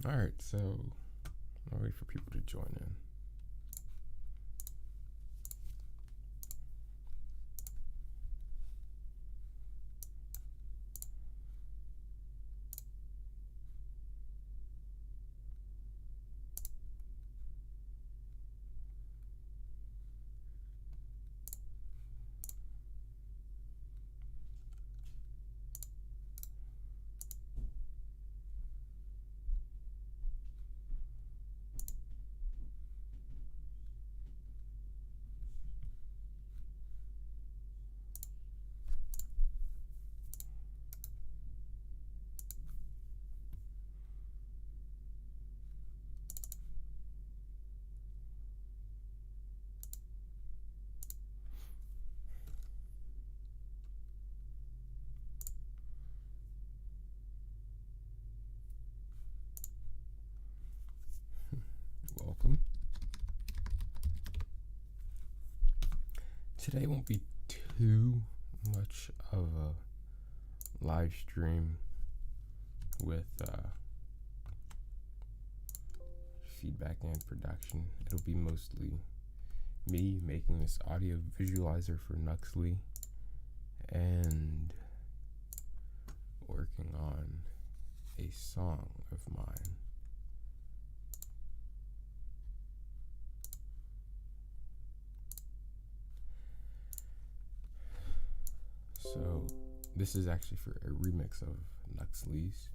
Alright, so I'll wait for people to join in. Welcome. Today won't be too much of a live stream with feedback and production. It'll be mostly me making this audio visualizer for Nuxley and working on a song of mine. So this is actually for a remix of Nuxley's.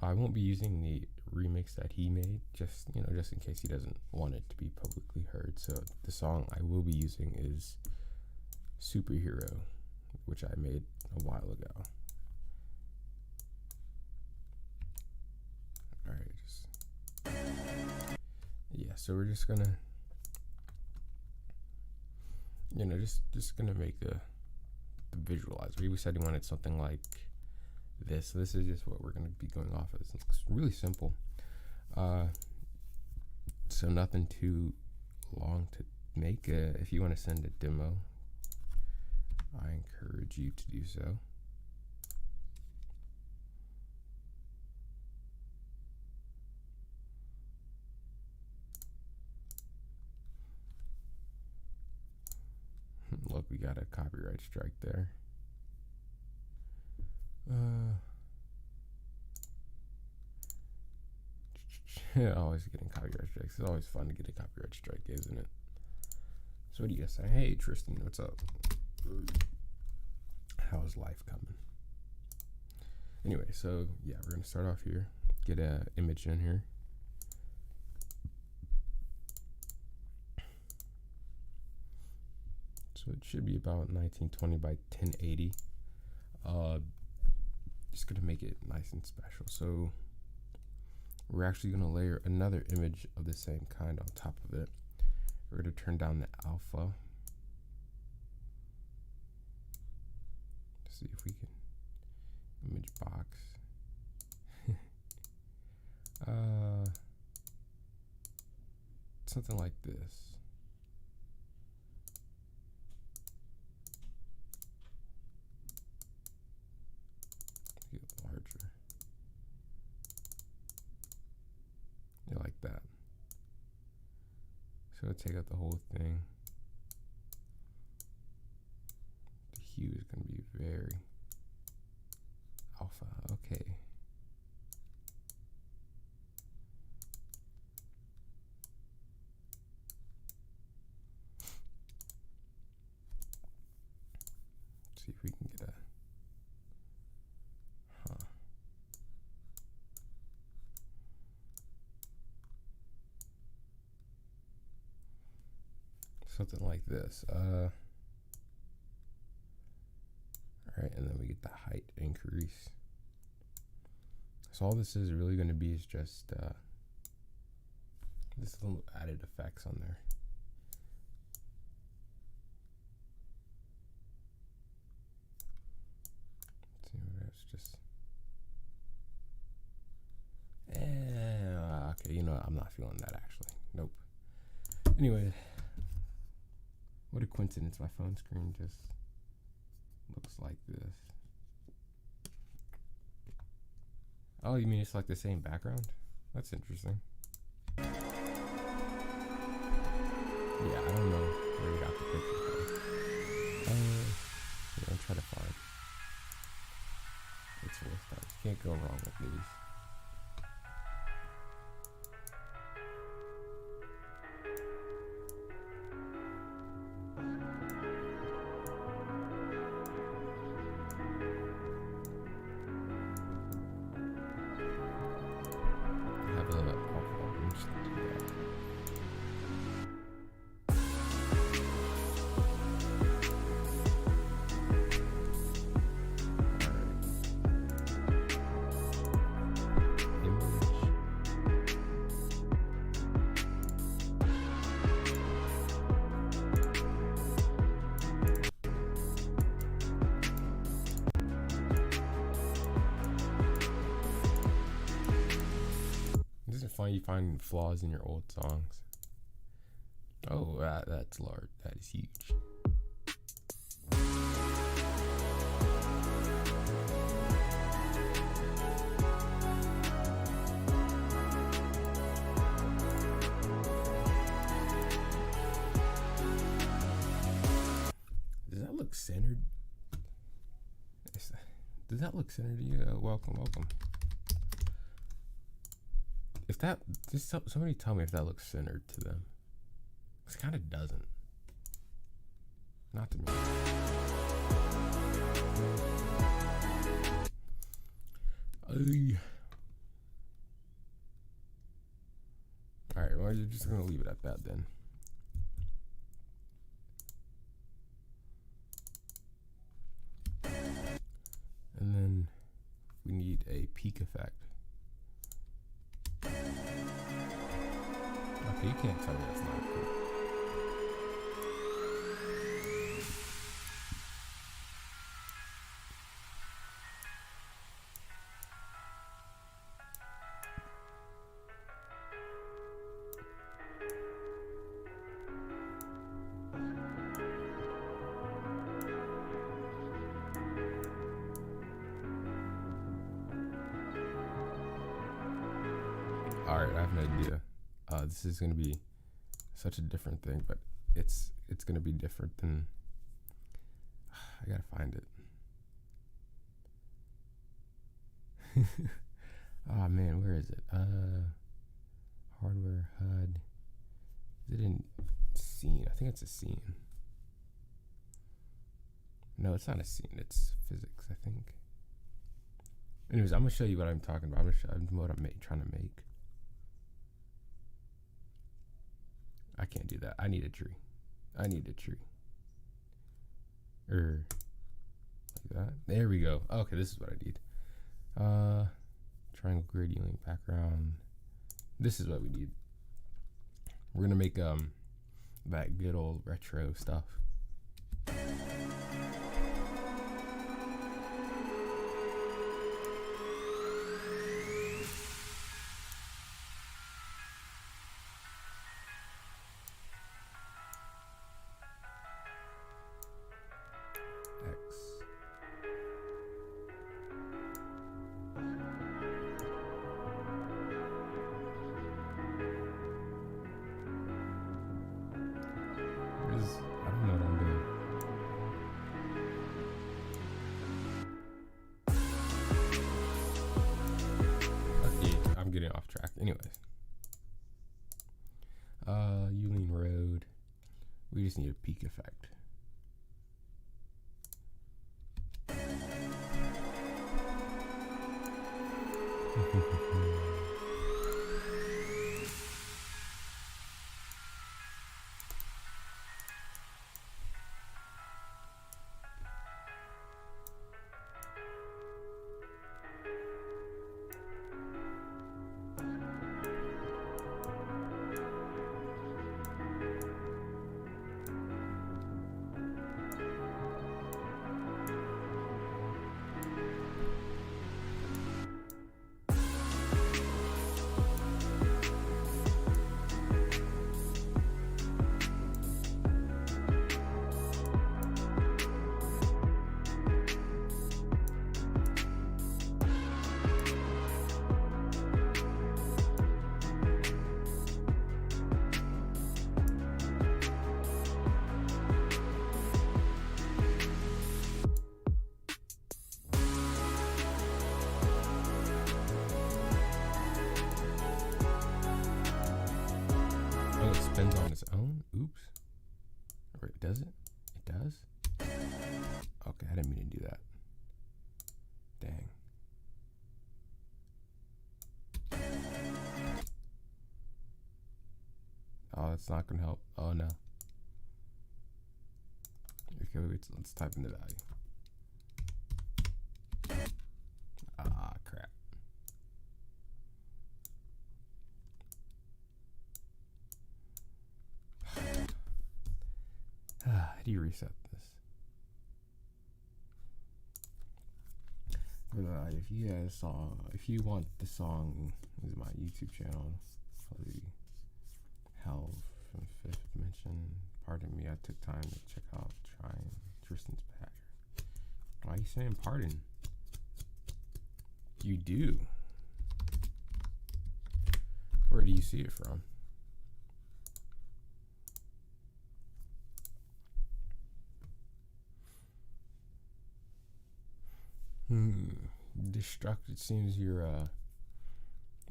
I won't be using the remix that he made, just in case he doesn't want it to be publicly heard. So the song I will be using is Superhero, which I made a while ago. Alright, so we're just gonna just gonna make the visualizer. We said he wanted something like this. So this is just what we're going to be going off of. It's really simple. So nothing too long to make. If you want to send a demo, I encourage you to do so. Look, we got a copyright strike there. Always getting copyright strikes. It's always fun to get a copyright strike, isn't it? So what do you guys say? Hey, Tristan, what's up? How's life coming? Anyway, so yeah, we're gonna start off here. Get an image in here. So it should be about 1920 by 1080. Just gonna make it nice and special. So we're actually gonna layer another image of the same kind on top of it. We're gonna turn down the alpha to see if we can image box. Something like this. Get larger. Yeah, like that. So take out the whole thing. The hue is going to be very alpha. Okay. Let's see if we can get a something like this. All right, and then we get the height increase. So all this is really going to be is just this little added effects on there. Let's see what else. Just okay, you know what? I'm not feeling that actually. Nope. Anyway. What a coincidence, my phone screen just looks like this. Oh, you mean it's like the same background? That's interesting. Yeah, I don't know where you got the picture from. Try to find. It's worth that. You can't go wrong with these. You find flaws in your old songs. Oh, that's large. That is huge. Does that look centered? Does that look centered to you? Welcome. If that, just somebody tell me if that looks centered to them. It kind of doesn't. Not to me. Alright, well, you're just going to leave it at that then. And then we need a peak effect. Okay, you can't tell me that's not cool. Alright, I have an idea. This is going to be such a different thing, but it's going to be different than... I gotta find it. Oh man, where is it? Hardware, HUD. Is it in scene? I think it's a scene. No, it's not a scene. It's physics, I think. Anyways, I'm going to show you what I'm talking about. I'm going to show you what I'm trying to make. I can't do that. I need a tree. Like that. There we go. Okay, this is what I need. Triangle gradient link background. This is what we need. We're gonna make that good old retro stuff. Getting off track. Anyways, Yuling Road. We just need a peak effect. Oops. Wait, does it? It does? Okay, I didn't mean to do that. Dang. Oh, that's not gonna help. Oh no. Okay, wait, let's type in the value. Ah, crap. How do you reset this? But if you guys saw, if you want the song, this is my YouTube channel, probably Hell from Fifth Dimension. Pardon me, I took time to check out trying Tristan's pattern. Why are you saying pardon? You do. Where do you see it from? Destruct. It seems your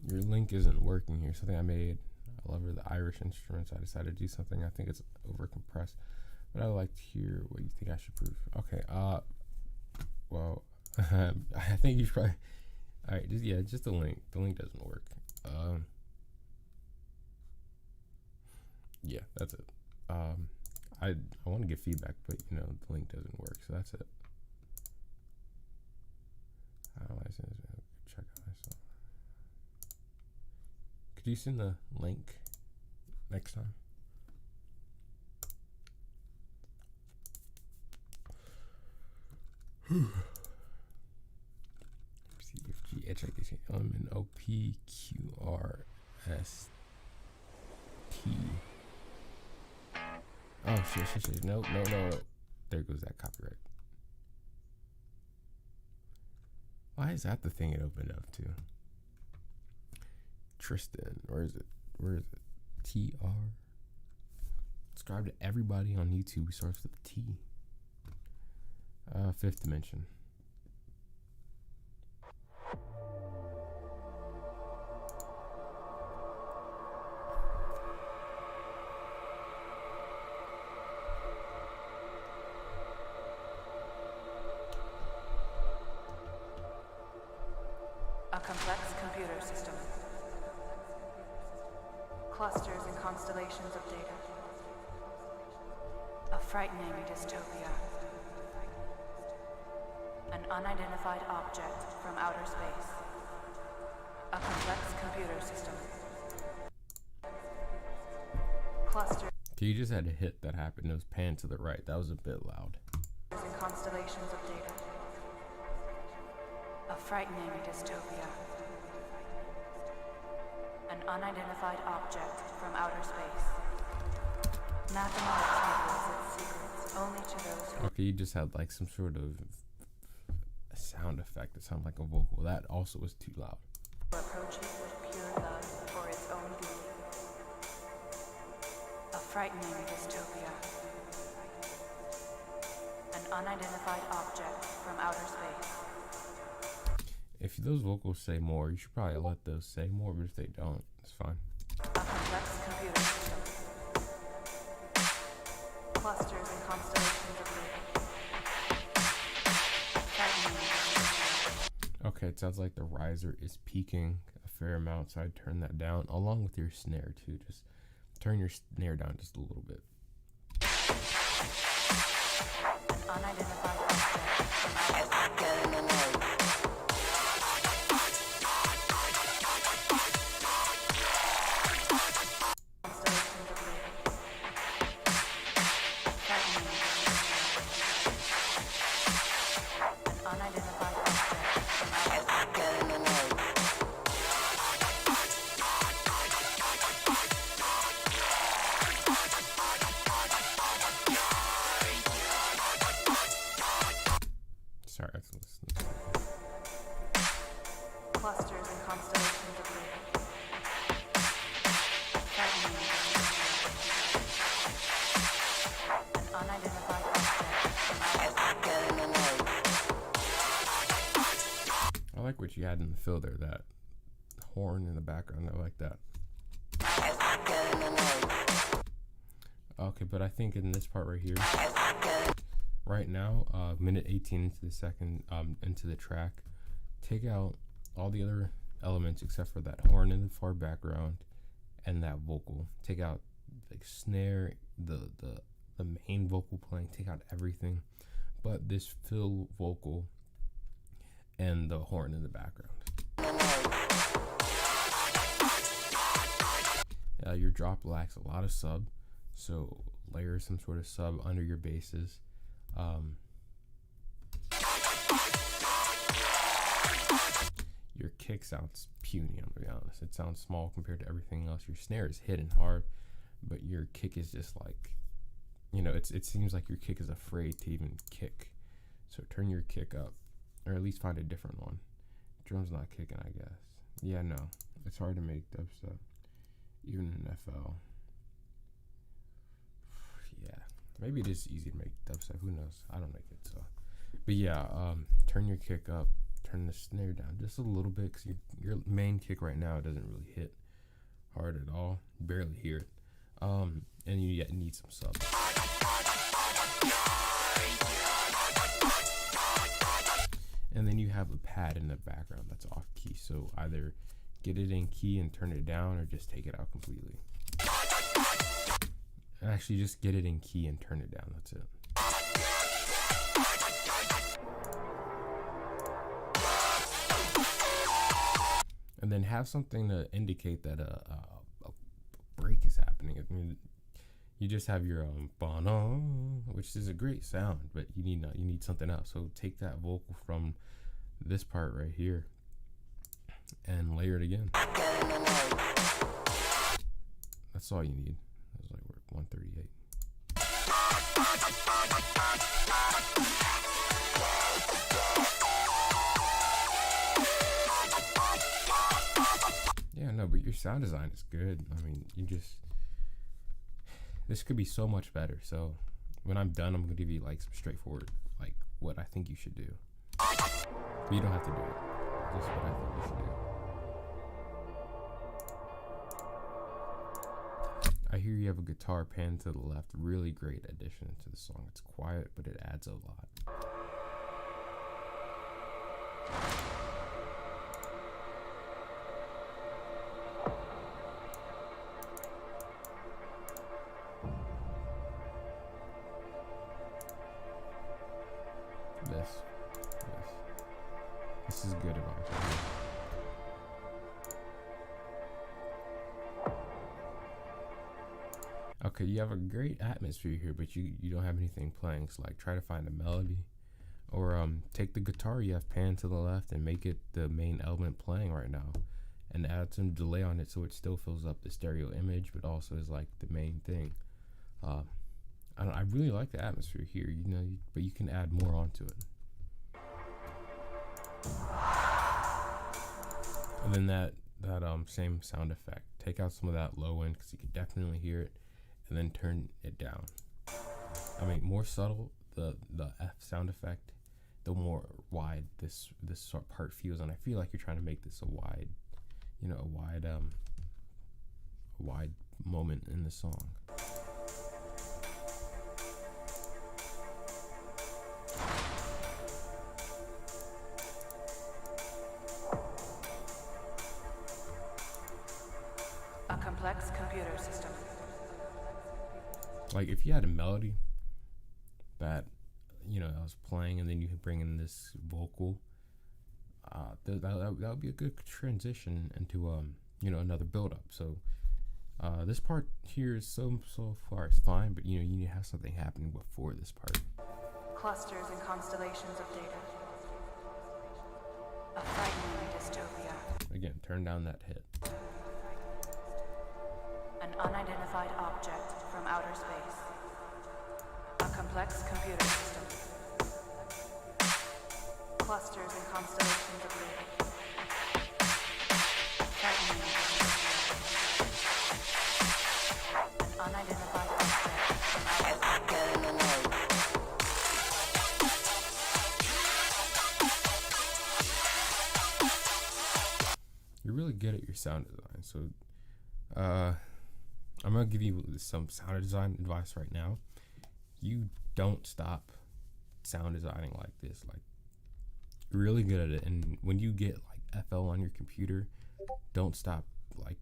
link isn't working here. Something I made. I love the Irish instruments. I decided to do something. I think it's over compressed, but I would like to hear what you think I should prove. Okay. Well, I think you should probably. All right. Just the link. The link doesn't work. Yeah, that's it. I want to get feedback, but the link doesn't work, so that's it. Check out myself. Could you send the link next time? CFG, check this element OPQRST. Oh shit. No. There goes that copyright. Why is that the thing it opened up to? Tristan, where is it? TR. Subscribe to everybody on YouTube who starts with T. Fifth Dimension. A complex computer system. Clusters and constellations of data. A frightening dystopia. An unidentified object from outer space. A complex computer system. Clusters You just had to hit that happened. It was panned to the right. That was a bit loud. and constellations of data. A frightening dystopia. An unidentified object from outer space. Mathematics reveals its secrets only to those who... Okay, you just had like some sort of a sound effect that sounded like a vocal. That also was too loud. approach it with pure love for its own beauty. A frightening dystopia. An unidentified object from outer space. If those vocals say more, you should probably let those say more, but if they don't, it's fine. A complex computer system. Clusters and constellations of data. Frightening dystopia. Okay, it sounds like the riser is peaking a fair amount, so I'd turn that down, along with your snare too. Just turn your snare down just a little bit. An unidentified object from outer space. Sorry, I can listen. Clusters and constellations of data. Frightening dystopia. An unidentified object. I like what you had in the fill there, that horn in the background. I like that. Okay, but I think in this part right here, right now, minute 18 into the second, into the track, take out all the other elements except for that horn in the far background and that vocal. Take out the snare, the main vocal playing. Take out everything but this fill vocal and the horn in the background. Your drop lacks a lot of sub, so layer some sort of sub under your basses. Your kick sounds puny, I'm gonna be honest. It sounds small compared to everything else. Your snare is hitting hard, but your kick is just like, it seems like your kick is afraid to even kick. So turn your kick up, or at least find a different one. Drum's not kicking, I guess. Yeah, no, it's hard to make dubstep, even in FL. Yeah, maybe it is easy to make dubstep. Who knows? I don't make it, so. But yeah, turn your kick up, turn the snare down just a little bit, because your main kick right now doesn't really hit hard at all. You barely hear it. And you yet need some sub. And then you have a pad in the background that's off key, so either get it in key and turn it down, or just take it out completely. Actually, just get it in key and turn it down. That's it. And then have something to indicate that a break is happening. I mean, you just have your bono, which is a great sound, but you need something else. So take that vocal from this part right here and layer it again. That's all you need. That was like 138. Yeah, no, but your sound design is good. I mean, this could be so much better. So when I'm done, I'm gonna give you like some straightforward, like what I think you should do. But you don't have to do it. Just what I think you should do. I hear you have a guitar pan to the left. Really great addition to the song. It's quiet, but it adds a lot. This is good advice. Okay, you have a great atmosphere here, but you don't have anything playing. So like, try to find a melody, or take the guitar you have panned to the left and make it the main element playing right now, and add some delay on it so it still fills up the stereo image, but also is like the main thing. I really like the atmosphere here, but you can add more onto it. And then that same sound effect, take out some of that low end because you can definitely hear it, and then turn it down. I mean, more subtle the F sound effect, the more wide this part feels, and I feel like you're trying to make this a wide moment in the song. A complex computer system. Like if you had a melody that I was playing, and then you could bring in this vocal, that would be a good transition into another build up. So this part here is so far it's fine, but you need to have something happening before this part. Clusters and constellations of data. A frightening dystopia. Again, turn down that hit. An unidentified object from outer space. A complex computer system. Clusters and constellations of data. Frightening dystopia. An unidentified object from outer space. You're really good at your sound design, so I'm gonna give you some sound design advice right now. You don't stop sound designing like this. Like, you're really good at it, and when you get like FL on your computer, don't stop like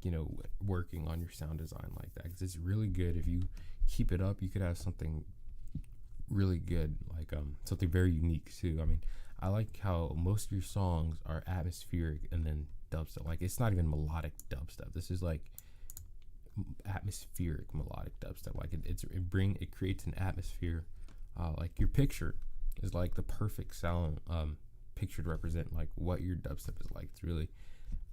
working on your sound design like that, because it's really good. If you keep it up, you could have something really good, like something very unique too. I mean, I like how most of your songs are atmospheric and then dubstep. Like, it's not even melodic dubstep. This is like atmospheric melodic dubstep. Like it creates an atmosphere. Like your picture is like the perfect sound picture to represent like what your dubstep is like. It's really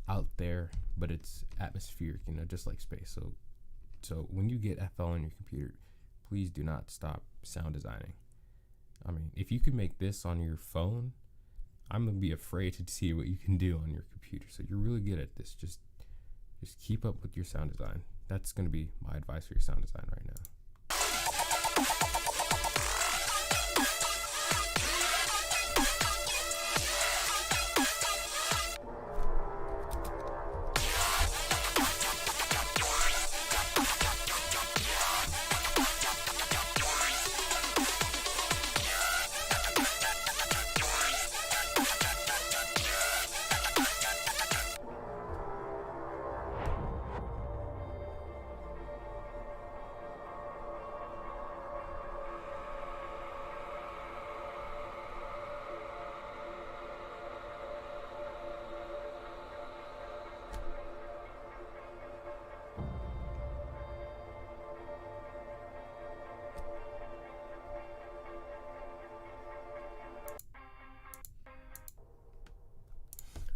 out there, but it's atmospheric, just like space. So when you get FL on your computer, please do not stop sound designing. I mean, if you could make this on your phone, I'm gonna be afraid to see what you can do on your computer. So you're really good at this. Just keep up with your sound design. That's gonna be my advice for your sound design right now.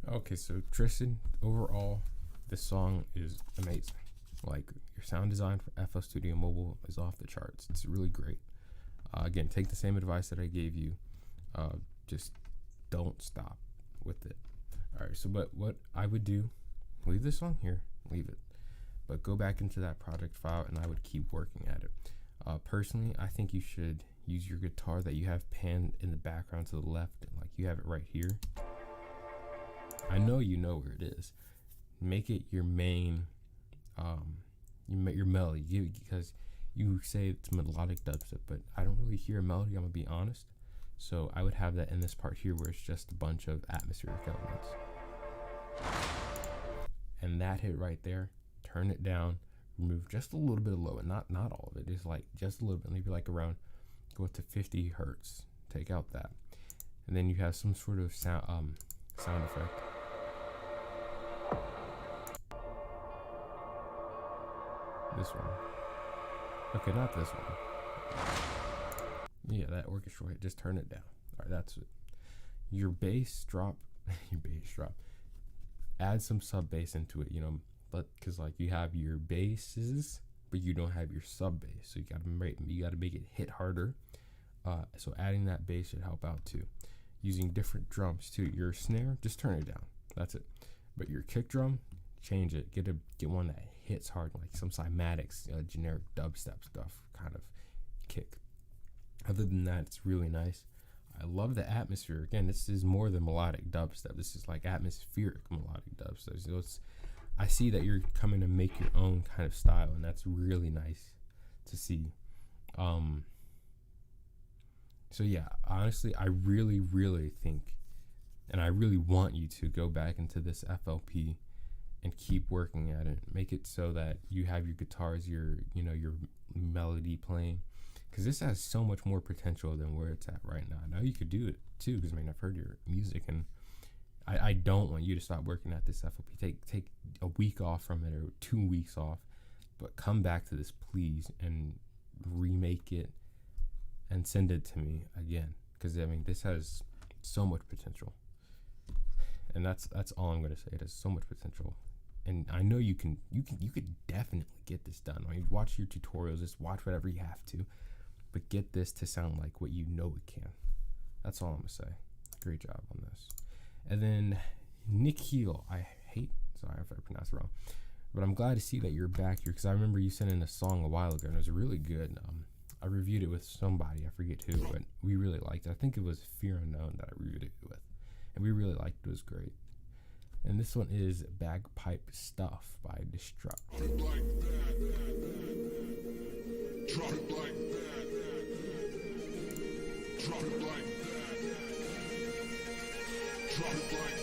Okay, so Tristan, overall, this song is amazing. Like, your sound design for FL Studio Mobile is off the charts. It's really great. Again, take the same advice that I gave you. Just don't stop with it. All right, so but what I would do, leave this song here, leave it. But go back into that project file, and I would keep working at it. Personally, I think you should use your guitar that you have panned in the background to the left, and like you have it right here. I know you know where it is. Make it your main, your melody, because you say it's melodic dubstep, but I don't really hear a melody, I'm gonna be honest. So I would have that in this part here where it's just a bunch of atmospheric elements. And that hit right there, turn it down, remove just a little bit of low, and not all of it, just like just a little bit, maybe like around, go up to 50 hertz, take out that. And then you have some sort of sound effect. This one. Okay, not this one. Yeah, that orchestral hit. Just turn it down. All right, that's it. Your bass drop. Your bass drop. Add some sub bass into it. But because like you have your basses, but you don't have your sub bass, so you gotta make it hit harder. So adding that bass should help out too. Using different drums too. Your snare, just turn it down. That's it. But your kick drum, change it. Get one that hits hard, like some cymatics, generic dubstep stuff kind of kick. Other than that, it's really nice. I love the atmosphere. Again, this is more than melodic dubstep. This is like atmospheric melodic dubstep. So I see that you're coming to make your own kind of style, and that's really nice to see. So yeah, honestly, I really, really think, and I really want you to go back into this FLP and keep working at it. Make it so that you have your guitars, your melody playing, because this has so much more potential than where it's at right now. Now you could do it too, because I've heard your music, and I don't want you to stop working at this FLP. Take a week off from it, or 2 weeks off, but come back to this, please, and remake it and send it to me again, because this has so much potential, and that's all I'm gonna say. It has so much potential. And I know you could definitely get this done. Watch your tutorials, just watch whatever you have to, but get this to sound like what you know it can. That's all I'm gonna say. Great job on this. And then Nikhil, sorry if I pronounced it wrong, but I'm glad to see that you're back here, because I remember you sent in a song a while ago, and it was really good. I reviewed it with somebody, I forget who, but we really liked it. I think it was Fear Unknown that I reviewed it with, and we really liked it. It was great. And this one is Bagpipe Stuff by Destruct. Drop it like that. Drop it like that. Drop it like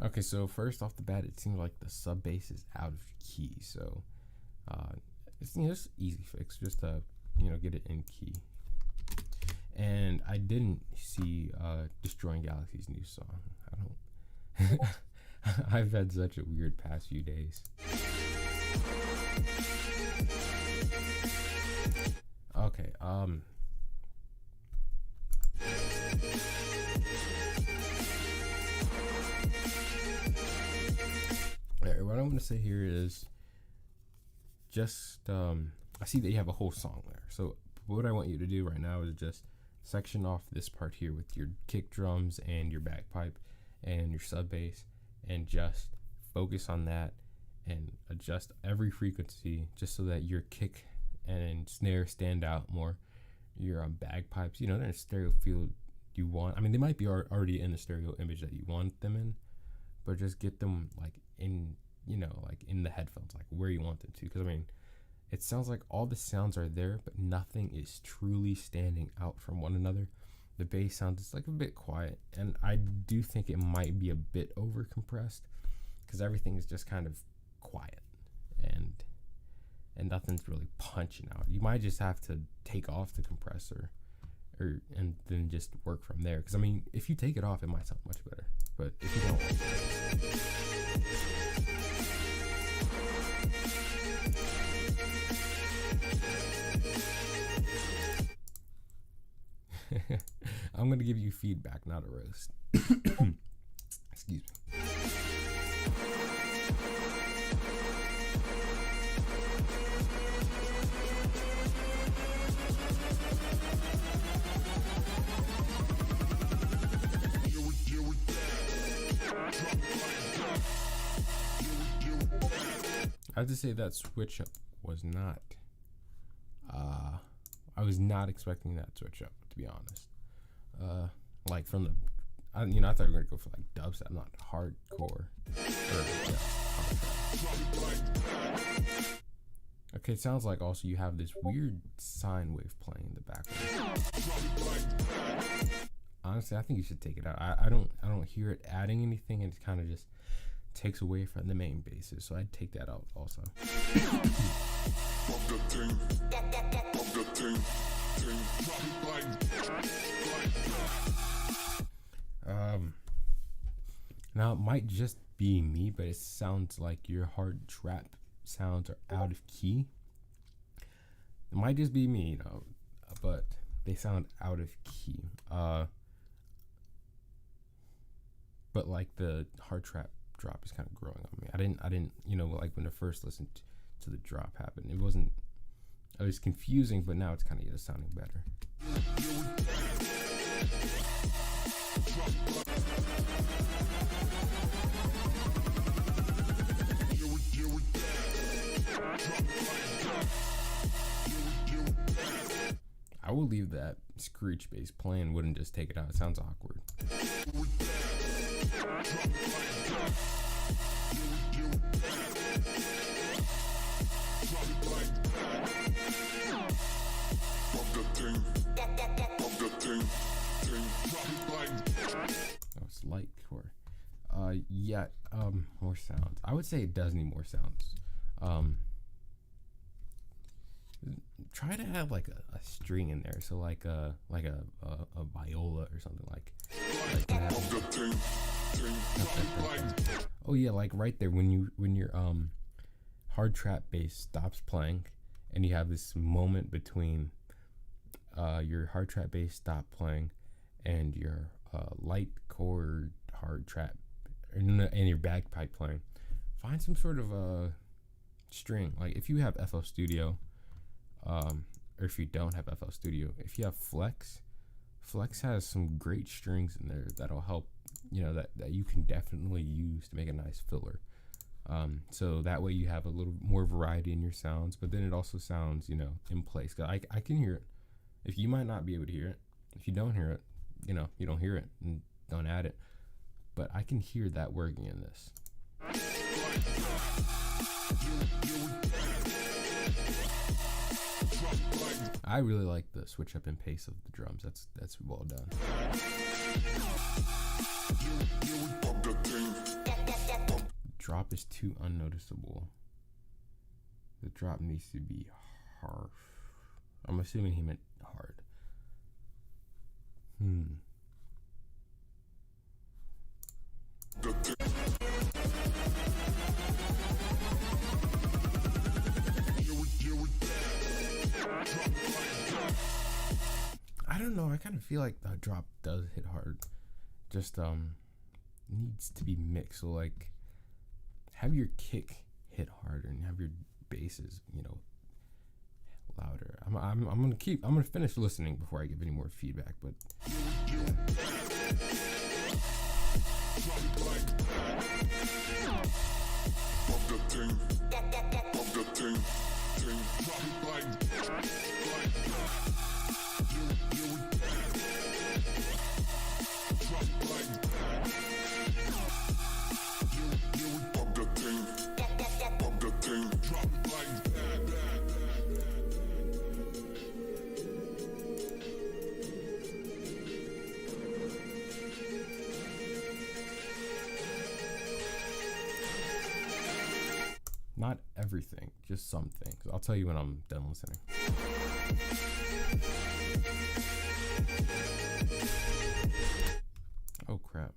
that. Okay, so first off the bat, it seems like the sub bass is out of key. So it's just easy fix, just to get it in key. And I didn't see Destroying Galaxy's new song. I don't. I've had such a weird past few days. Okay. Alright, what I'm gonna say here is just I see that you have a whole song there. So what I want you to do right now is just section off this part here with your kick drums and your bagpipe and your sub bass, and just focus on that and adjust every frequency just so that your kick and snare stand out more. Your bagpipes, they're in a stereo field you want. I mean, they might be already in the stereo image that you want them in, but just get them like in, like in the headphones, like where you want them to. Because I mean, it sounds like all the sounds are there, but nothing is truly standing out from one another. The bass sounds is like a bit quiet, and I do think it might be a bit over compressed because everything is just kind of quiet and nothing's really punching out. You might just have to take off the compressor and then just work from there. Because I mean, if you take it off, it might sound much better. But if you don't, I'm gonna give you feedback, not a roast. Excuse me. I have to say that switch up was not. I was not expecting that switch up, to be honest. Like from the, I thought we were gonna go for like dubstep, not hardcore. Okay, it sounds like also you have this weird sine wave playing in the background. Honestly, I think you should take it out. I don't hear it adding anything, and it kind of just takes away from the main bases, so I'd take that out also. Now it might just be me, but it sounds like your hard trap sounds are out of key. It might just be me, but they sound out of key. But like the hard trap drop is kind of growing on me. I didn't, like when I first listened to the drop happen, it was confusing, but now it's kind of sounding better. I will leave that screech bass playing, wouldn't just take it out. It sounds awkward. Oh, it's light core. More sounds. I would say it does need more sounds. Try to have like a string in there, so like a viola or something like oh yeah, like right there when your hard trap bass stops playing and you have this moment between your hard trap bass stop playing and your light core hard trap and your bagpipe playing. Find some sort of a string, like if you have FL Studio, or if you don't have FL Studio, if you have Flex has some great strings in there that'll help, that you can definitely use to make a nice filler. So that way you have a little more variety in your sounds, but then it also sounds, in place. 'Cause I can hear it. If you might not be able to hear it, if you don't hear it, you don't hear it and don't add it. but I can hear that working in this. I really like the switch up in pace of the drums. That's well done. Drop is too unnoticeable. The drop needs to be harsh. I'm assuming he meant hard. I don't know. I kind of feel like the drop does hit hard. Just needs to be mixed. So like, have your kick hit harder and have your basses, louder. I'm gonna finish listening before I give any more feedback. But not everything, just some things. I'll tell you when I'm done listening. Oh crap.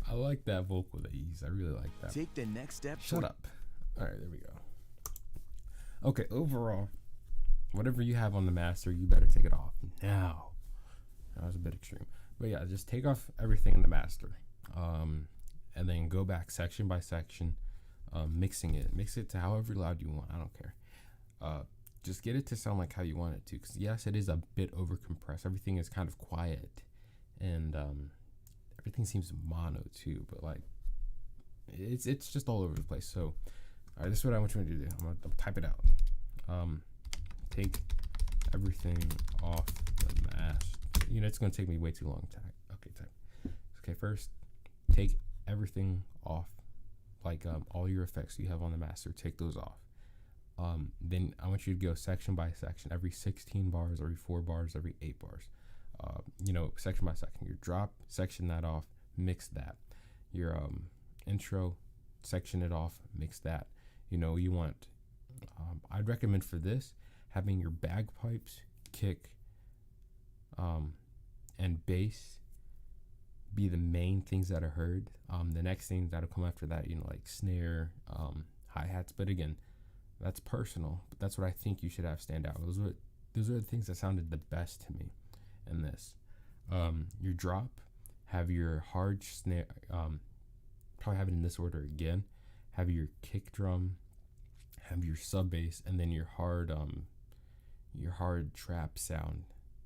I like that vocal they use. I really like that. Take the next step. Shut up. All right, there we go. Okay, overall, whatever you have on the master, you better take it off now. That was a bit extreme. But yeah, just take off everything in the master. And then go back section by section, mixing it. Mix it to however loud you want. I don't care. Just get it to sound like how you want it to. Because yes, it is a bit over compressed. Everything is kind of quiet. And everything seems mono too. But like, it's just all over the place. So, all right, this is what I want you to do. I'm going to type it out. Take everything off the master. It's going to take me way too long to type. Okay, type. Okay, first, take everything off. Like all your effects you have on the master, take those off. Then I want you to go section by section, every 16 bars, every 4 bars, every 8 bars. Section by section. Your drop, section that off, mix that. Your intro, section it off, mix that. You want, I'd recommend for this, having your bagpipes, kick, and bass be the main things that are heard. The next thing that'll come after that, like snare, hi-hats. But again, that's personal. But that's what I think you should have stand out. Those are the things that sounded the best to me in this. Your drop, have your hard snare, probably have it in this order again. Have your kick drum, have your sub bass, and then your hard trap sound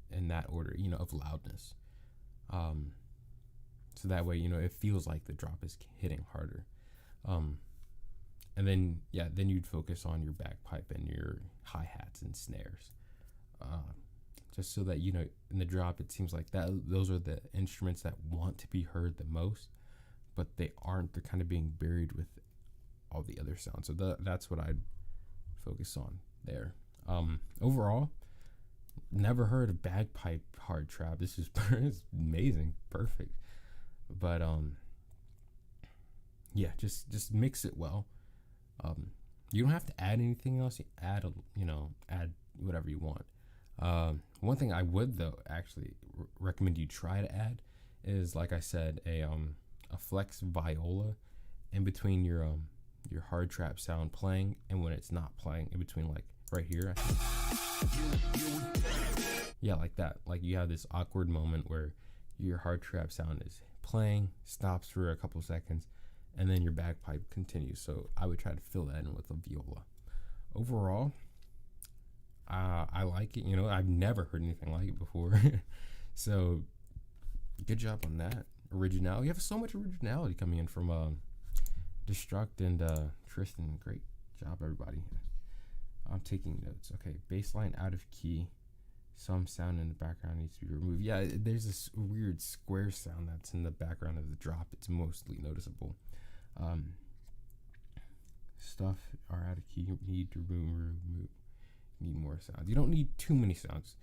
in that order, of loudness. So that way, it feels like the drop is hitting harder. And then you'd focus on your bagpipe and your hi-hats and snares. just so that, you know, in the drop, it seems like those are the instruments that want to be heard the most, but they aren't. They're kind of being buried with all the other sounds. So that's what I'd focus on there. Overall, never heard of bagpipe hard trap. This is it's amazing, perfect. But yeah, just mix it well. You don't have to add anything else. You add whatever you want. One thing I would though actually recommend you try to add is, like I said, a flex viola in between your hard trap sound playing and when it's not playing, in between, like right here, I think. Yeah, like that. Like you have this awkward moment where your hard trap sound is playing, stops for a couple seconds, and then your bagpipe continues. So I would try to fill that in with a viola. Overall, I like it. You know, I've never heard anything like it before. So good job on that. Originality. You have so much originality coming in from Destruct and Tristan. Great job, everybody. I'm taking notes. Okay, bass line out of key. Some sound in the background needs to be removed. Yeah, there's this weird square sound that's in the background of the drop. It's mostly noticeable. Stuff are out of key. You need to remove. Need more sounds. You don't need too many sounds.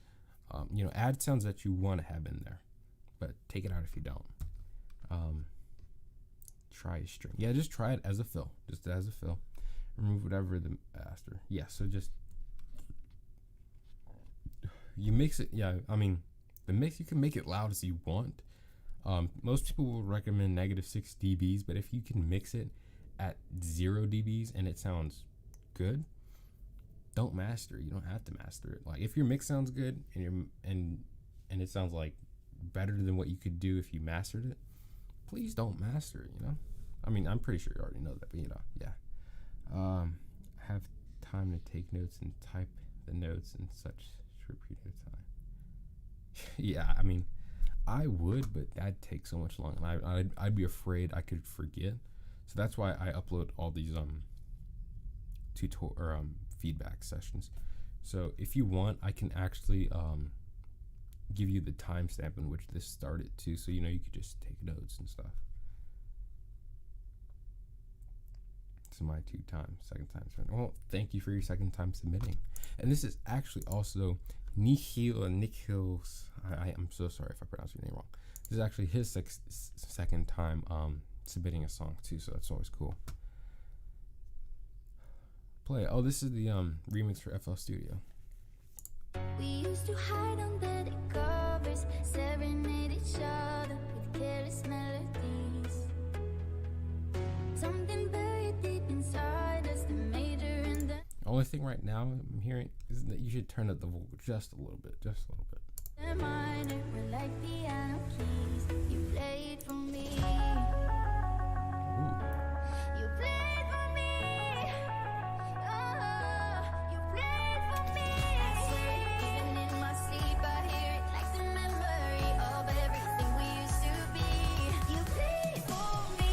Add sounds that you want to have in there, but take it out if you don't. Try a string. Yeah, just try it as a fill. Just as a fill. Remove whatever the master. Yeah, so just you mix it. Yeah, I mean, the mix, you can make it loud as you want. Most people will recommend -6 dBs, but if you can mix it at 0 dBs and it sounds good, don't master it. You don't have to master it. Like if your mix sounds good and it sounds like better than what you could do if you mastered it, please don't master it. You know, I mean, I'm pretty sure you already know that, but yeah. Have time to take notes and type the notes in such short period of time. Yeah, I mean, I would, but that'd take so much longer. I'd be afraid I could forget. So that's why I upload all these feedback sessions. So if you want, I can actually give you the timestamp in which this started too, so you know you could just take notes and stuff. It's my second time submitting. Well, thank you for your second time submitting. And this is actually also Nikhil's. I'm so sorry if I pronounced your name wrong. This is actually his second time submitting a song too, so that's always cool. Play. Oh, this is the remix for FL Studio. We used to hide under the covers, serenade each other with careless melodies. Something buried deep inside us, the major and the Only thing right now I'm hearing is that you should turn up the vocal just a little bit. minor were like piano keys. You played for me. Ooh. You played for me. Oh, you played for me. I swear, even in my sleep, I hear it like the memory of everything we used to be. You played for me.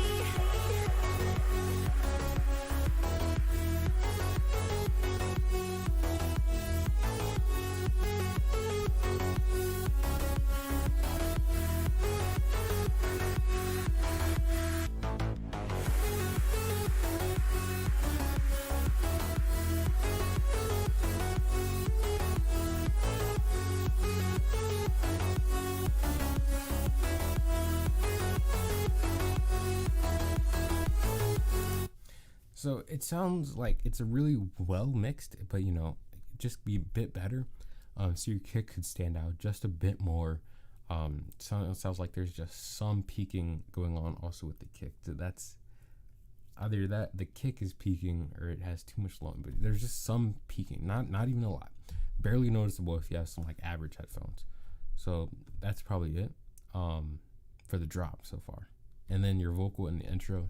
So it sounds like it's a really well mixed, but you know, just be a bit better. So your kick could stand out just a bit more. It sounds like there's just some peaking going on also with the kick. So that's either that the kick is peaking or it has too much long, but there's just some peaking, not even a lot, barely noticeable if you have some like average headphones. So that's probably it for the drop so far. And then your vocal in the intro,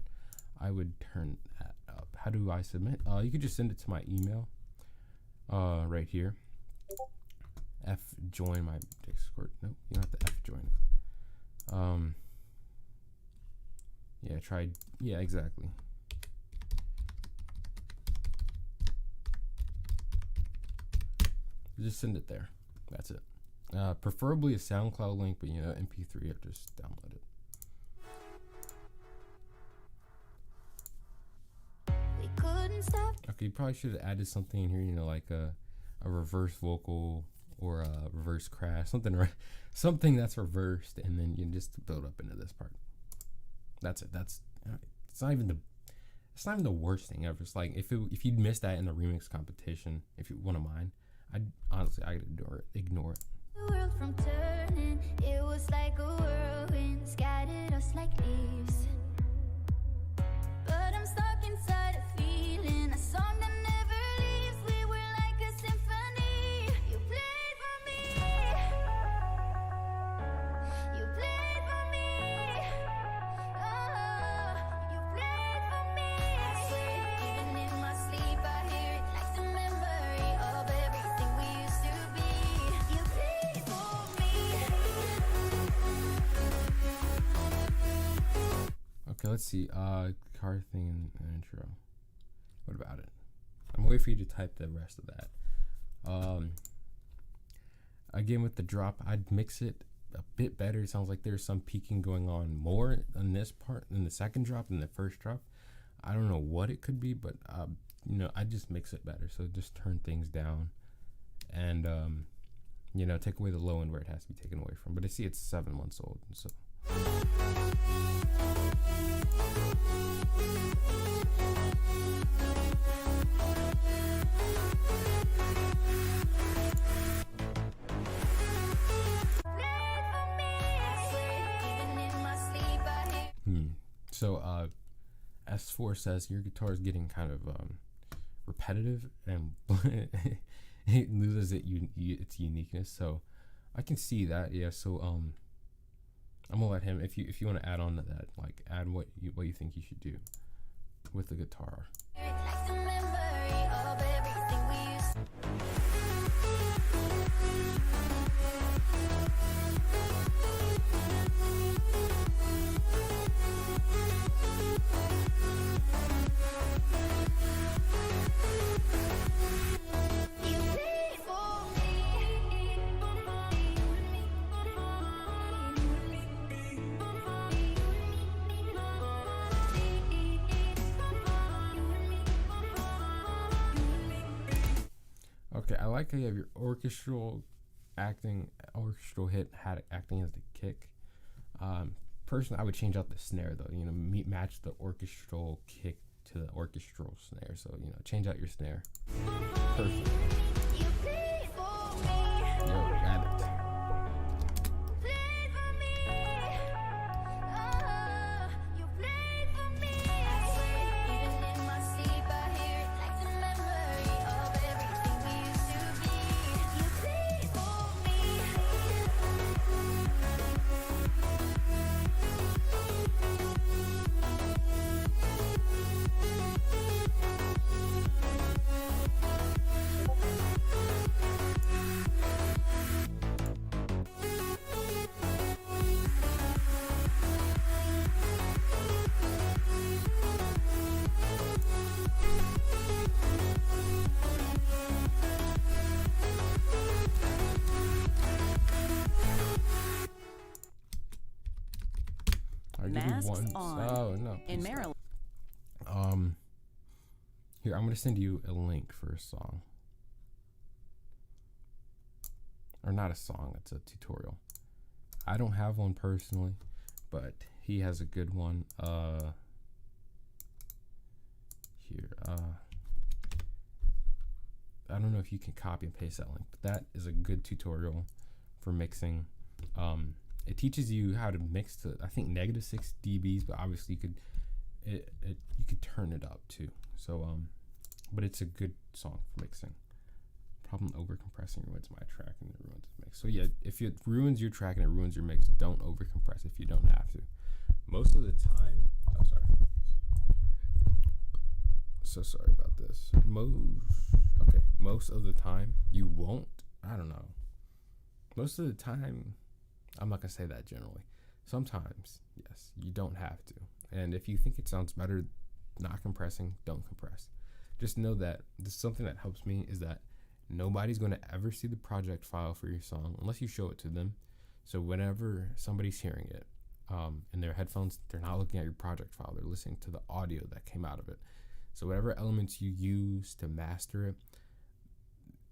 I would turn that up. How do I submit? You could just send it to my email right here. F join my Discord. Nope, you don't have to F join it. Yeah, exactly. Just send it there. That's it. Preferably a SoundCloud link, but MP3, I'll just download it. We couldn't stop. Okay, you probably should have added something in here, like a reverse vocal or a reverse crash, something that's reversed, and then you just build up into this part. That's it. It's not even the worst thing ever. It's like if you'd missed that in the remix competition, if you one of mine, I'd ignore it. The world from turning, it was like a whirlwind, scattered us like leaves. But I'm stuck inside a feeling, a song that never leaves. We were like a symphony. You played for me. You played for me. Oh, you played for me. I swear, even in my sleep, I hear it like the memory of everything we used to be. You played for me. Okay, let's see. Car thing and intro. What about it? I'm waiting for you to type the rest of that. Again, with the drop, I'd mix it a bit better. It sounds like there's some peaking going on more on this part than the second drop than the first drop. I don't know what it could be, but I just mix it better. So just turn things down, and take away the low end where it has to be taken away from. But I see it's 7 months old, so. So S4 says your guitar is getting kind of repetitive and it loses its uniqueness. So I can see that. Yeah. So I'm gonna let him, if you want to add on to that, like add what you think you should do with the guitar. Like the memory of everything we used. You played for Okay, I like how you have your orchestral hit had acting as the kick. Personally, I would change out the snare though. Match the orchestral kick to the orchestral snare. So change out your snare. Perfect. You played for me. Add it. Played for me. Oh, you played for me. I swear, even in my sleep, I hear it like the memory of everything we used to be. You played for me. I'll give you Masks one. on. Oh no. In please Maryland. stop. Here, I'm gonna send you a link for a song. Or not a song, it's a tutorial. I don't have one personally, but he has a good one. Here, I don't know if you can copy and paste that link, but that is a good tutorial for mixing. It teaches you how to mix to, I think, -6 dBs, but obviously you could turn it up too. So but it's a good song for mixing. Problem overcompressing ruins my track and it ruins the mix. So yeah, if it ruins your track and it ruins your mix, don't overcompress if you don't have to. Most of the time, so sorry about this. Most of the time you won't. I don't know. Most of the time, I'm not gonna say that generally. Sometimes, yes, you don't have to. And if you think it sounds better not compressing, don't compress. Just know that this is something that helps me is that Nobody's going to ever see the project file for your song unless you show it to them. So whenever somebody's hearing it in their headphones, they're not looking at your project file. They're listening to the audio that came out of it. So whatever elements you use to master it,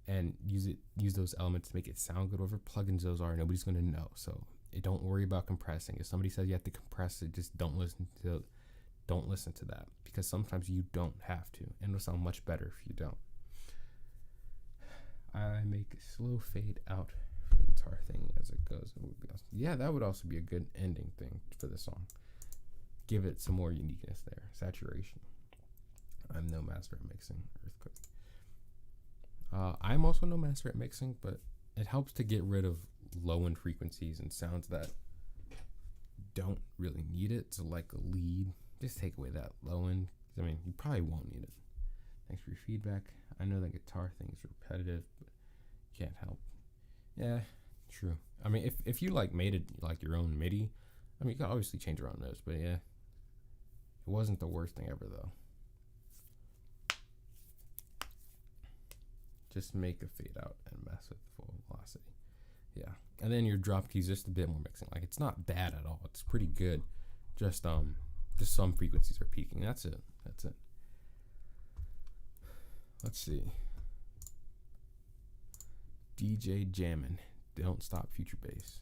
and use those elements to make it sound good, whatever plugins those are, nobody's going to know. So don't worry about compressing. If somebody says you have to compress it, just don't listen to that, because sometimes you don't have to, and it'll sound much better if you don't. I make a slow fade out for the guitar thing as it goes. It would be awesome. Yeah, that would also be a good ending thing for the song. Give it some more uniqueness there. Saturation. I'm no master at mixing. Earthquake. I'm also no master at mixing, but it helps to get rid of low-end frequencies and sounds that don't really need it. So like a lead, just take away that low-end. I mean, you probably won't need it. Thanks for your feedback. I know that guitar thing is repetitive, but can't help. Yeah, true. I mean, if you like made it like your own MIDI, I mean, you can obviously change your own notes, but yeah, it wasn't the worst thing ever though. Just make a fade out and mess with full velocity. Yeah. And then your drop keys, just a bit more mixing. Like, it's not bad at all. It's pretty good. Just some frequencies are peaking. That's it. Let's see. DJ Jammin'. Don't Stop Future Bass.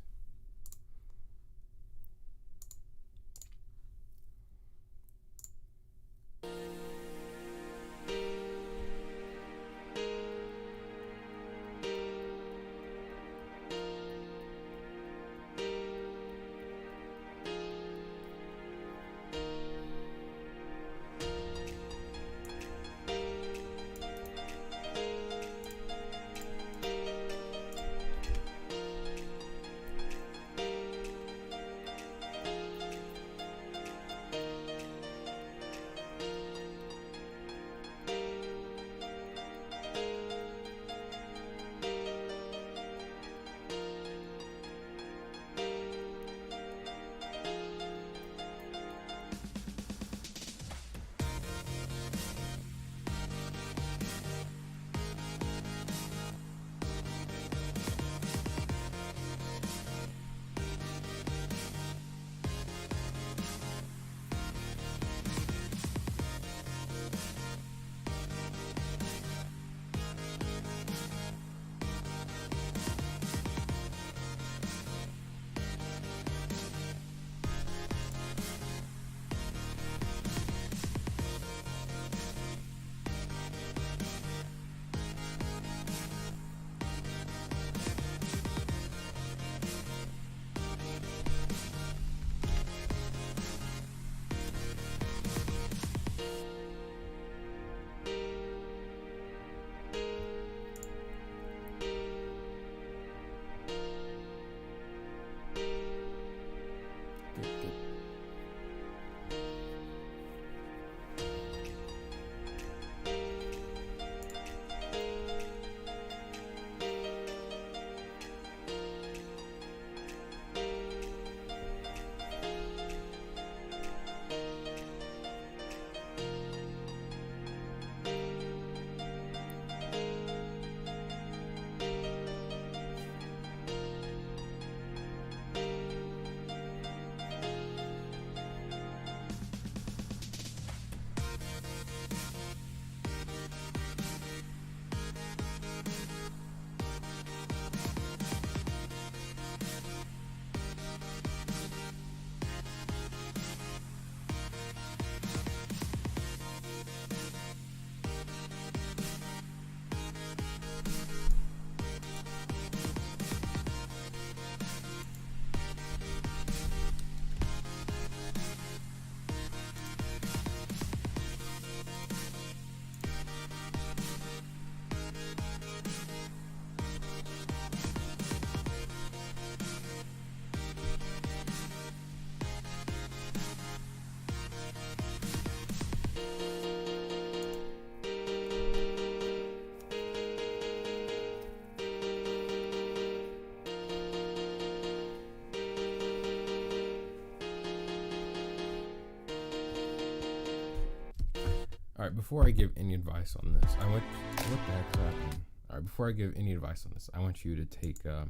All right, before I give any advice on this, what the heck's happening? All right, before I give any advice on this, I want you to take go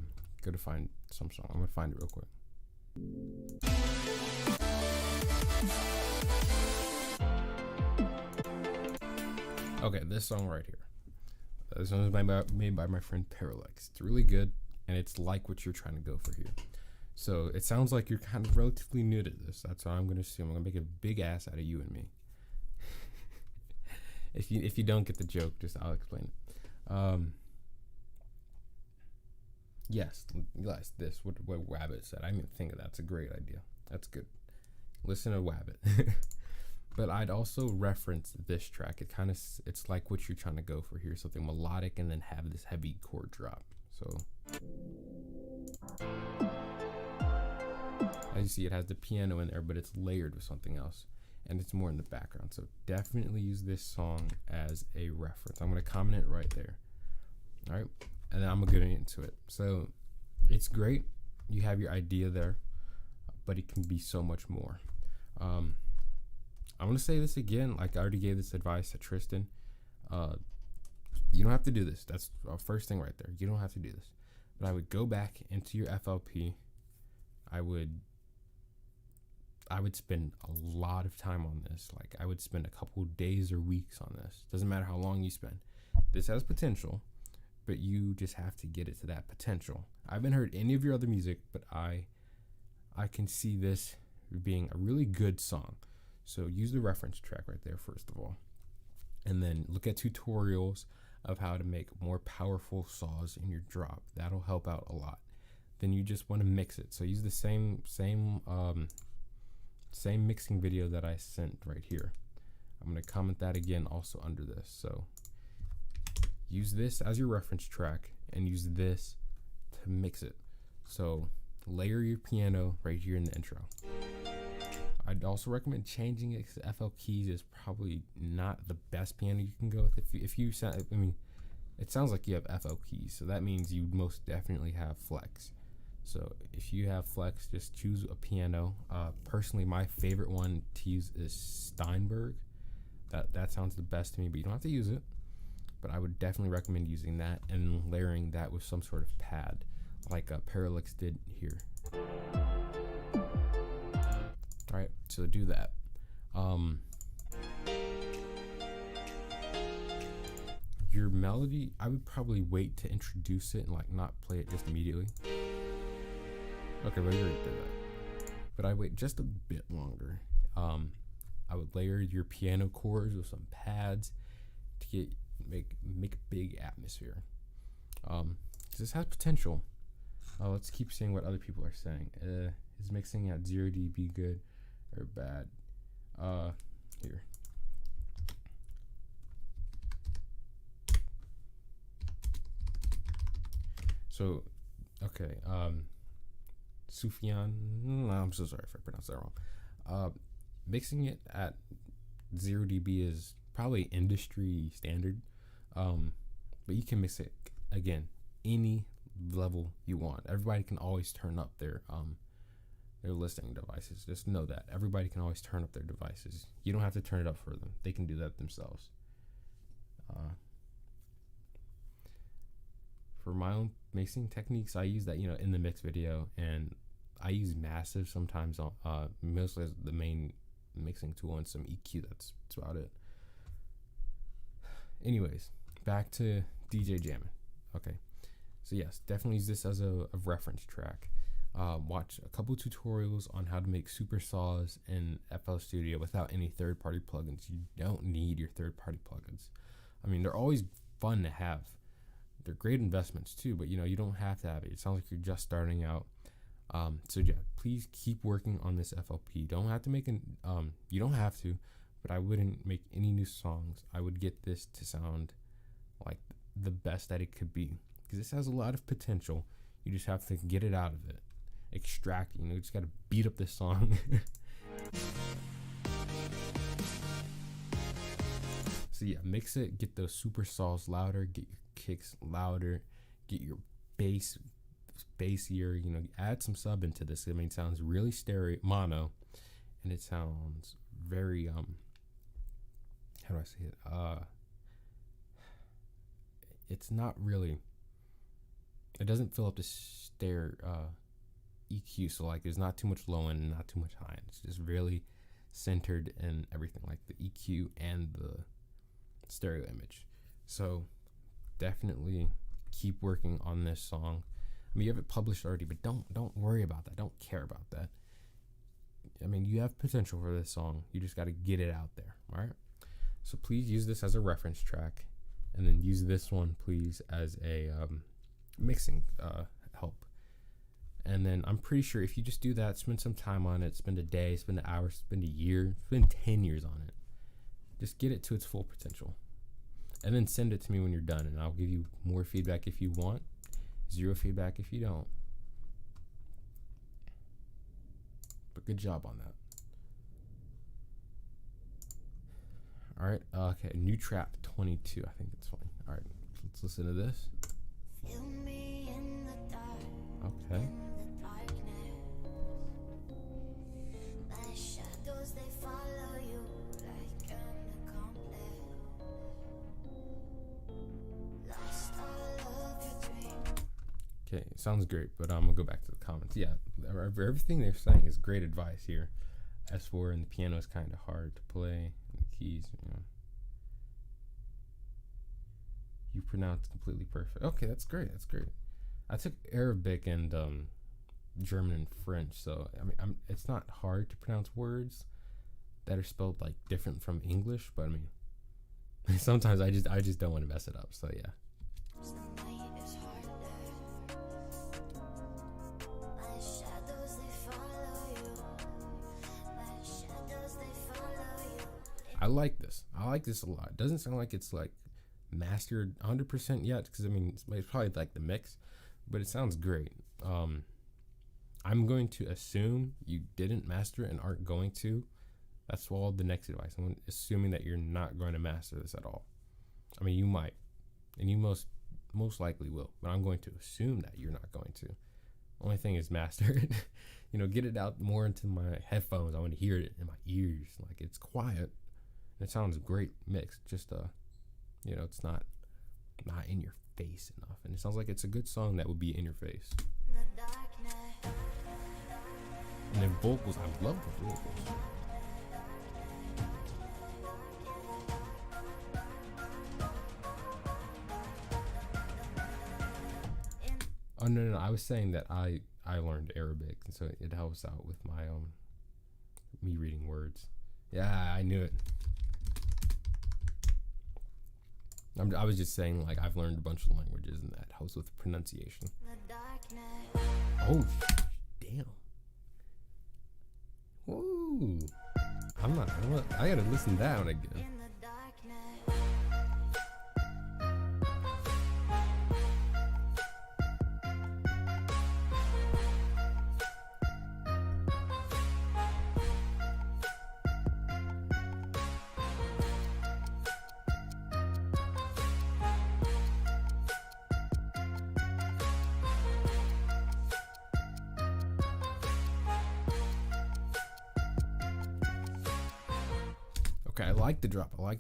to find some song. I'm gonna find it real quick. Okay, this song right here. This one is made by my friend Parallax. It's really good, and it's like what you're trying to go for here. So it sounds like you're kind of relatively new to this. That's what I'm gonna assume. I'm gonna make a big ass out of you and me. If you don't get the joke, just I'll explain it. Yes, guys, this what Wabbit said. I didn't think of that. That's a great idea. That's good. Listen to Wabbit. But I'd also reference this track. It's like what you're trying to go for here, something melodic and then have this heavy chord drop. So as you see, it has the piano in there, but it's layered with something else, and it's more in the background. So definitely use this song as a reference. I'm gonna comment it right there. All right, and then I'm gonna get into it. So it's great. You have your idea there, but it can be so much more. I'm gonna say this again. Like I already gave this advice to Tristan. You don't have to do this. That's our first thing right there. You don't have to do this. But I would go back into your FLP. I would spend a lot of time on this. Like I would spend a couple days or weeks on this. Doesn't matter how long you spend. This has potential, but you just have to get it to that potential. I haven't heard any of your other music, but I can see this being a really good song. So use the reference track right there, first of all. And then look at tutorials of how to make more powerful saws in your drop. That'll help out a lot. Then you just want to mix it. So use the same mixing video that I sent right here. I'm going to comment that again also under this. So use this as your reference track and use this to mix it. So layer your piano right here in the intro. I'd also recommend changing it because FL keys is probably not the best piano you can go with. If you sound, I mean, it sounds like you have FL keys, so that means you most definitely have flex. So if you have flex, just choose a piano. Personally, my favorite one to use is Steinberg. That sounds the best to me, but you don't have to use it. But I would definitely recommend using that and layering that with some sort of pad, like Parallax did here. All right, so do that. Your melody, I would probably wait to introduce it and like not play it just immediately. Okay, but you already did that. But I wait just a bit longer. I would layer your piano chords with some pads to make a big atmosphere. This has potential. Let's keep seeing what other people are saying. Is mixing at 0 dB good or bad? Here. So, okay. Sufyan, I'm so sorry if I pronounced that wrong. Mixing it at 0 dB is probably industry standard. But you can mix it again any level you want. Everybody can always turn up their listening devices. Just know that everybody can always turn up their devices. You don't have to turn it up for them. They can do that themselves. For my own mixing techniques, I use that in the mix video, and I use Massive sometimes on mostly as the main mixing tool and some EQ. That's about it. Anyways, back to DJ jamming. Okay, so yes, definitely use this as a reference track. Watch a couple tutorials on how to make super saws in FL Studio without any third-party plugins. You don't need your third-party plugins. I mean, they're always fun to have. They're great investments too, but you don't have to have it. It sounds like you're just starting out. So yeah, please keep working on this FLP. Don't have to make you don't have to, but I wouldn't make any new songs. I would get this to sound like the best that it could be, because this has a lot of potential. You just have to get it out of it, extract. You just got to beat up this song. So yeah, mix it. Get those super saws louder. Get your kicks louder. Get your bassier. Add some sub into this. I mean, it sounds really mono, and it sounds very how do I say it? it's not really, it doesn't fill up the stereo EQ. So like there's not too much low end and not too much high end. It's just really centered in everything, like the EQ and the stereo image. So definitely keep working on this song. I mean, you have it published already, but don't worry about that. Don't care about that. I mean, you have potential for this song. You just got to get it out there. All right. So please use this as a reference track, and then use this one, please, as a mixing help. And then I'm pretty sure if you just do that, spend some time on it, spend a day, spend an hour, spend a year, spend 10 years on it. Just get it to its full potential. And then send it to me when you're done, and I'll give you more feedback if you want, 0 feedback if you don't. But good job on that. All right, okay, new trap 22. I think it's funny. All right, let's listen to this. Feel me in the dark, Okay. in the darkness. My shadows, they follow you like an accomplice. Lost all of your dreams. Okay, sounds great, but I'm gonna go back to the comments. Yeah, everything they're saying is great advice here. S4 and the piano is kind of hard to play. And the keys, you know. You pronounce completely perfect. Okay, that's great. That's great. I took Arabic and German and French, so I mean, it's not hard to pronounce words that are spelled like different from English. But I mean, sometimes I just don't want to mess it up. So yeah. The night is harder. My shadows, they follow you. My shadows, they follow you. I like this. I like this a lot. It doesn't sound like it's like mastered 100% yet, because I mean it's probably like the mix, but it sounds great. I'm going to assume you didn't master it and aren't going to. That's all the next advice. I'm assuming that you're not going to master this at all. I mean, you might, and you most likely will, but I'm going to assume that you're not going to. Only thing is master it. You know, get it out more into my headphones. I want to hear it in my ears. Like, it's quiet. It sounds great mixed. Just you know, it's not in your face enough, and it sounds like it's a good song that would be in your face. In the darkness. And the vocals, I love the vocals. Oh no, I was saying that I learned Arabic, and so it helps out with my me reading words. Yeah, I knew it. I was just saying, like, I've learned a bunch of languages, and that helps with pronunciation. The darkness. Oh, damn. Woo. I gotta listen down again. In the darkness. Okay, I like the drop a lot.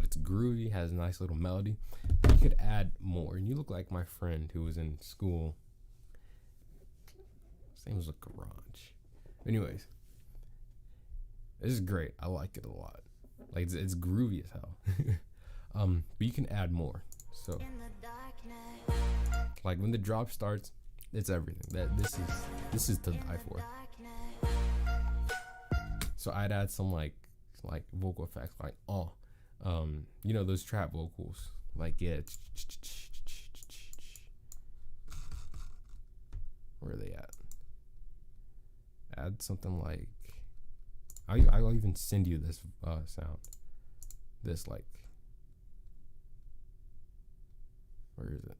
It's groovy, has a nice little melody. You could add more. And you look like my friend who was in school. His name was a Garage. Anyways, this is great. I like it a lot. Like, it's groovy as hell. But you can add more. So, In the darkness. like, when the drop starts, it's everything. This is to die for. Darkness. So I'd add some like vocal effects, like you know, those trap vocals, like, yeah, where are they at? Add something like, I'll even send you this sound, this, like, where is it?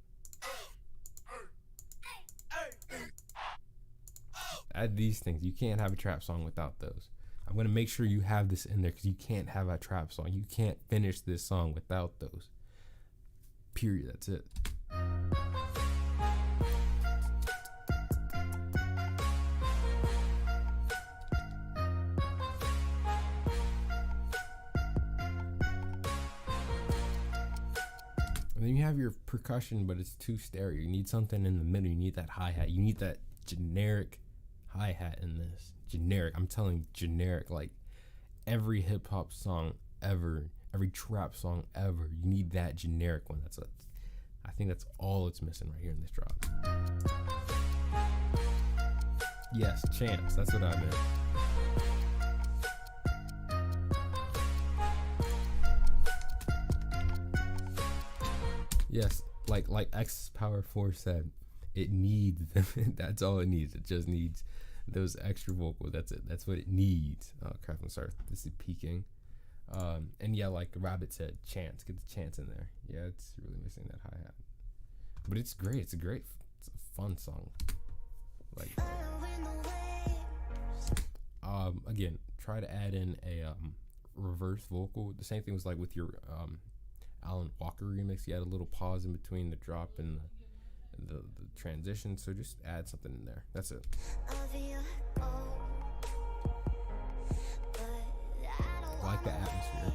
Add these things. You can't have a trap song without those. I'm going to make sure you have this in there, because you can't have a trap song. You can't finish this song without those. Period. That's it. And then then you have your percussion, but it's too stereo. You need something in the middle. You need that hi-hat. You need that generic hi-hat in this. Generic. I'm telling you, generic. Like every hip-hop song ever, every trap song ever, you need that generic one. I think that's all it's missing right here in this drop. Yes, chants. That's what I meant. Yes, like X Power 4 said, it needs them. That's all it needs. It just needs those extra vocals. That's it. That's what it needs. Oh crap, I'm sorry. This is peaking. And yeah, like Rabbit said, chants. Get the chants in there. Yeah, it's really missing that hi-hat. But it's great. It's a fun song. Like, again, try to add in a reverse vocal. The same thing was like with your Alan Walker remix. You had a little pause in between the drop and the transition, so just add something in there. That's it. I like the atmosphere.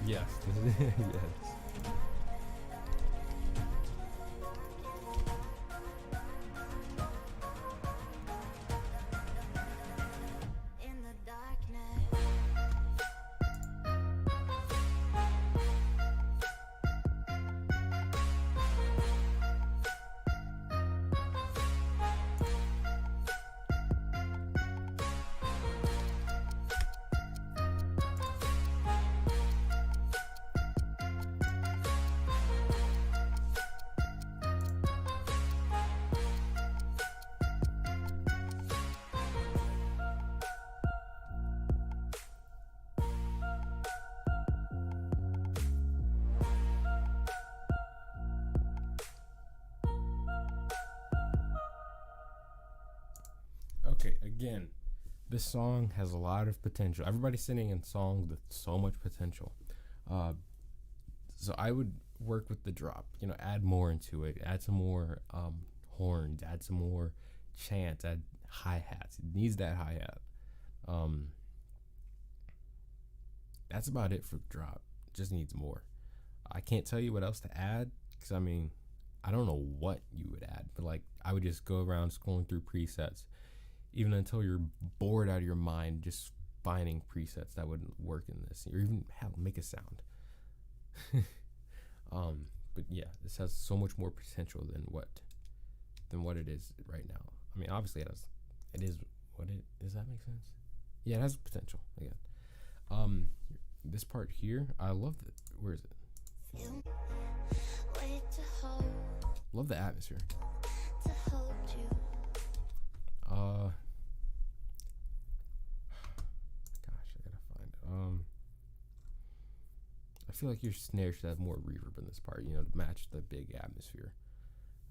Yes. Yes. Okay, again, this song has a lot of potential. Everybody's singing in songs with so much potential. So I would work with the drop, add more into it, add some more horns, add some more chants, add hi-hats. It needs that hi-hat. That's about it for the drop. It just needs more. I can't tell you what else to add, because I don't know what you would add, but like I would just go around scrolling through presets, even until you're bored out of your mind, just finding presets that would work in this, or even hell, make a sound. But yeah, this has so much more potential than what it is right now. I mean, obviously it is what it does. That make sense? Yeah, it has potential again. This part here, I love it. Where is it? Love the atmosphere. Gosh, I gotta find it. I feel like your snare should have more reverb in this part, to match the big atmosphere.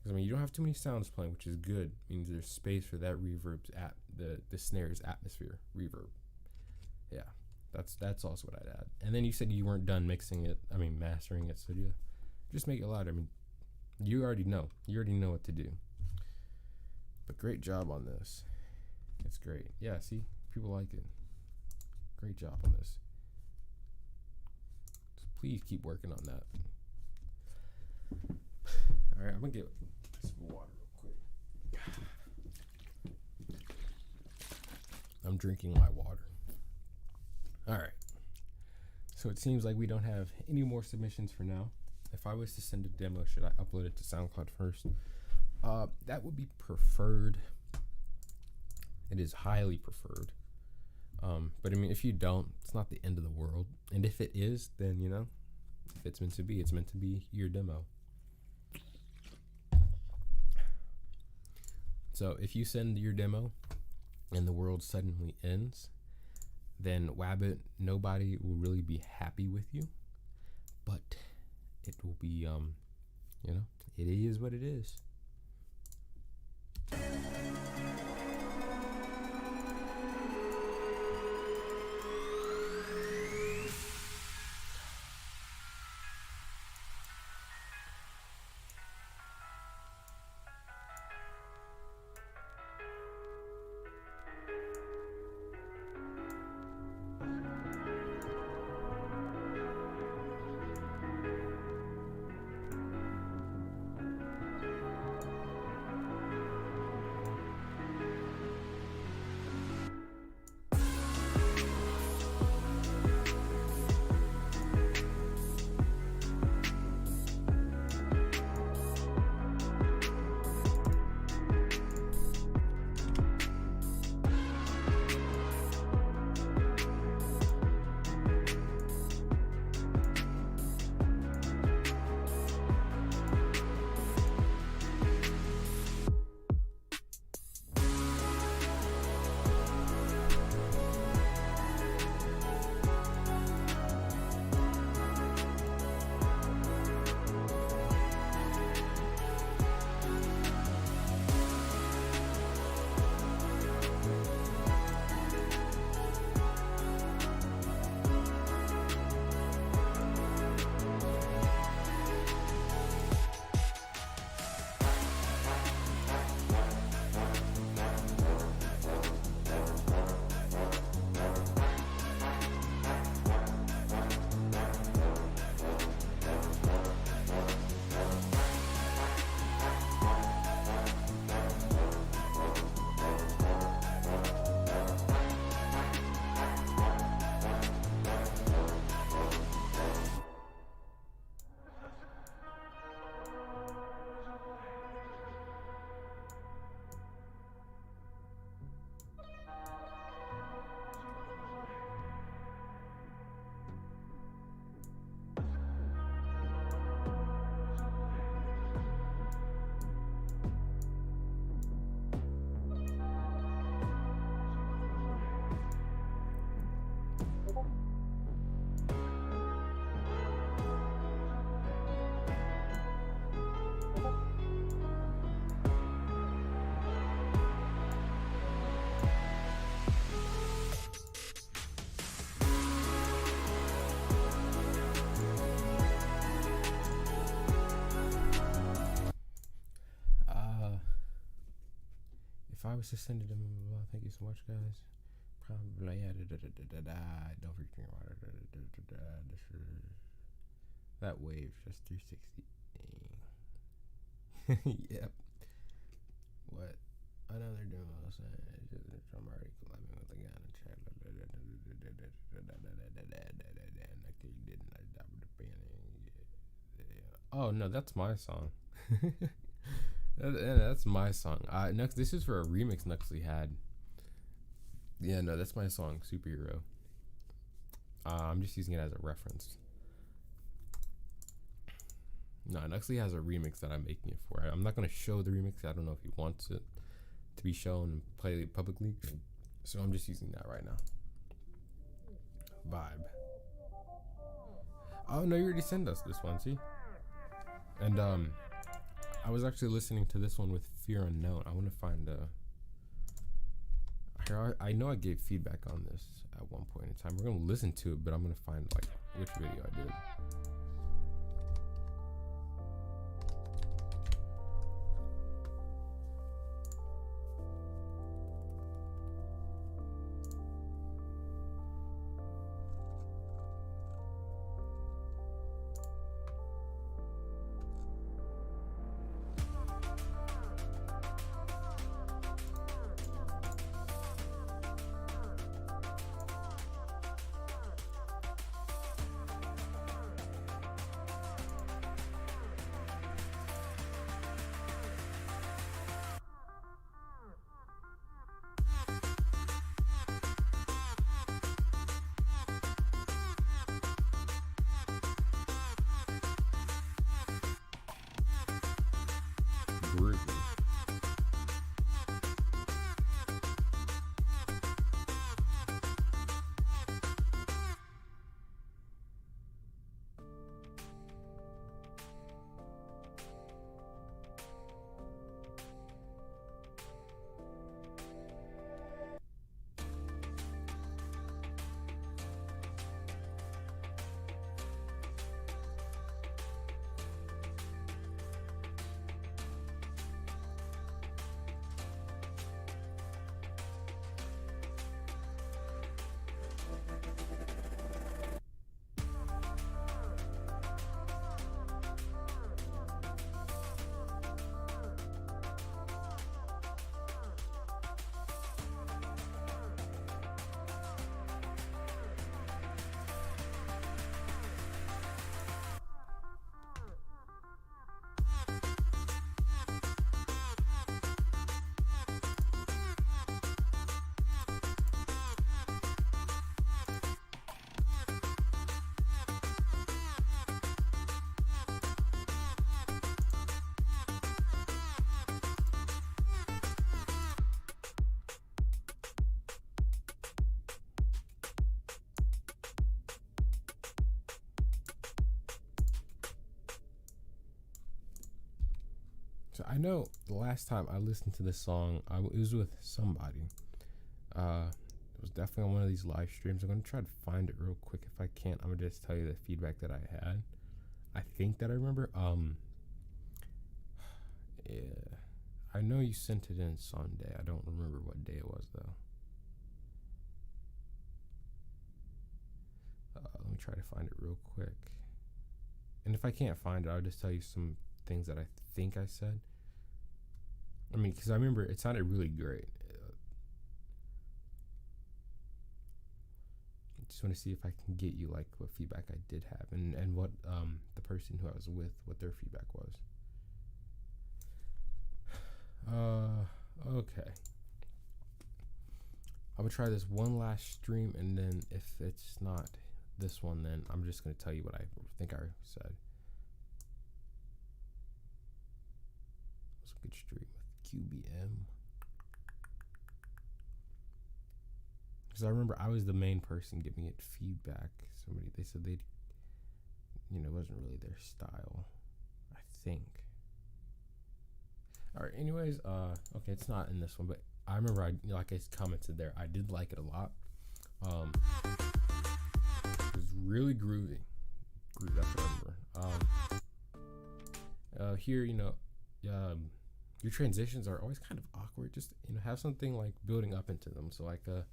Because you don't have too many sounds playing, which is good. It means there's space for that reverb's the snare's atmosphere reverb. Yeah, that's also what I'd add. And then you said you weren't done mastering it, so yeah, just make it louder. You already know what to do. But great job on this. It's great. Yeah, see, people like it. Great job on this. So please keep working on that. All right, I'm gonna get some water real quick. I'm drinking my water. All right. So it seems like we don't have any more submissions for now. If I was to send a demo, should I upload it to SoundCloud first? That would be preferred. It is highly preferred. But if you don't, it's not the end of the world. And if it is, then if it's meant to be, it's meant to be your demo. So if you send your demo and the world suddenly ends, then Wabbit, nobody will really be happy with you. But it will be, it is what it is. If I was to send it to him, thank you so much, guys. Probably, yeah, don't forget about it. That wave, just 360. Yep. What? Another demo. I'm already collabing with a guy in the chat. Oh, no, that's my song. That's my song. Next, this is for a remix Nuxley had. Yeah, no, that's my song, Superhero. I'm just using it as a reference. No, Nuxley has a remix that I'm making it for. I'm not going to show the remix. I don't know if he wants it to be shown and played publicly. So I'm just using that right now. Vibe. Oh, no, you already sent us this one, see? And, I was actually listening to this one with Fear Unknown. I want to find I know I gave feedback on this at one point in time. We're gonna listen to it, but I'm gonna find like which video I did. So I know the last time I listened to this song, it was with somebody. It was definitely on one of these live streams. I'm gonna try to find it real quick. If I can't, I'm gonna just tell you the feedback that I had. I think that I remember. Yeah, I know you sent it in Sunday. I don't remember what day it was though. Let me try to find it real quick. And if I can't find it, I'll just tell you some things that I think I said. I mean, because I remember it sounded really great. I just want to see if I can get you like what feedback I did have and what the person who I was with, what their feedback was. Okay. I would try this one last stream, and then if it's not this one, then I'm just going to tell you what I think I said. It was a good stream with QBM. Because I remember I was the main person giving it feedback. They said it wasn't really their style, I think. All right, anyways, okay, it's not in this one, but I remember I commented there, I did like it a lot. It was really groovy. That's what I remember. Here, your transitions are always kind of awkward. Just, have something like building up into them. So like a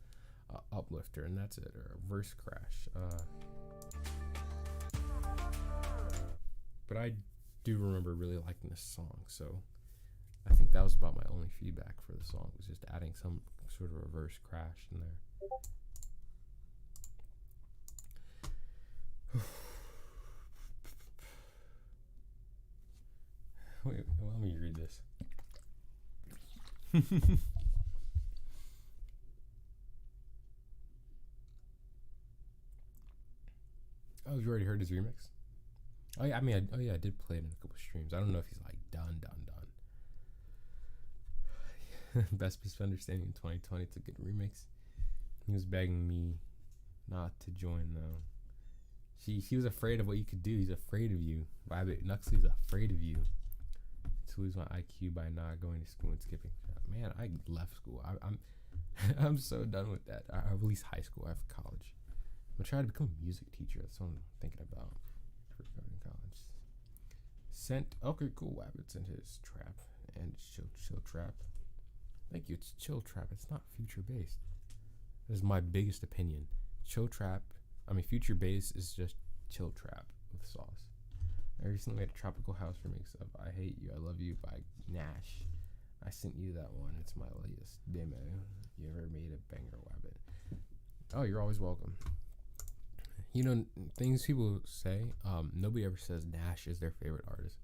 uplifter, and that's it, or a verse crash. But I do remember really liking this song, so I think that was about my only feedback for the song, was just adding some sort of reverse crash in there. Wait, let me read this. Oh, you already heard his remix? Oh yeah, I did play it in a couple streams. I don't know if he's like done. Best Misunderstanding in 2020. It's a good remix. He was begging me not to join though. He was afraid of what you could do. He's afraid of you. Nuxley's afraid of you. To lose my IQ by not going to school and skipping. Man, I left school. I'm so done with that. I at least high school. I have college. I'm gonna try to become a music teacher. That's what I'm thinking about for starting college. Okay, cool. Wabbit sent his trap and chill trap. Thank you. It's chill trap. It's not future based. That is my biggest opinion. Future bass is just chill trap with sauce. I recently made a tropical house remix of I Hate You, I Love You by Nash. I sent you that one. It's my latest demo. You ever made a banger, Wabbit? Oh, you're always welcome. Things people say, nobody ever says Nash is their favorite artist.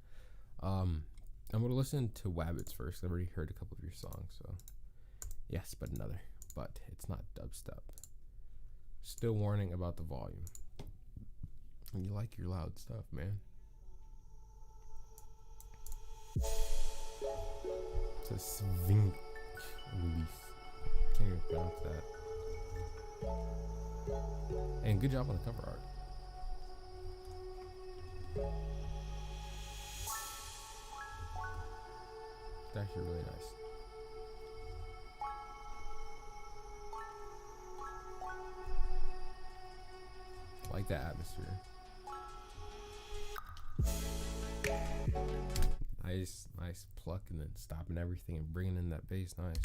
I'm going to listen to Wabbits first. I've already heard a couple of your songs, so yes, but it's not dubstep. Still warning about the volume. You like your loud stuff, man. It's a swing release. Can't even pronounce that. And good job on the cover art. It's actually really nice. I like that atmosphere. Nice pluck and then stopping everything and bringing in that bass. Nice.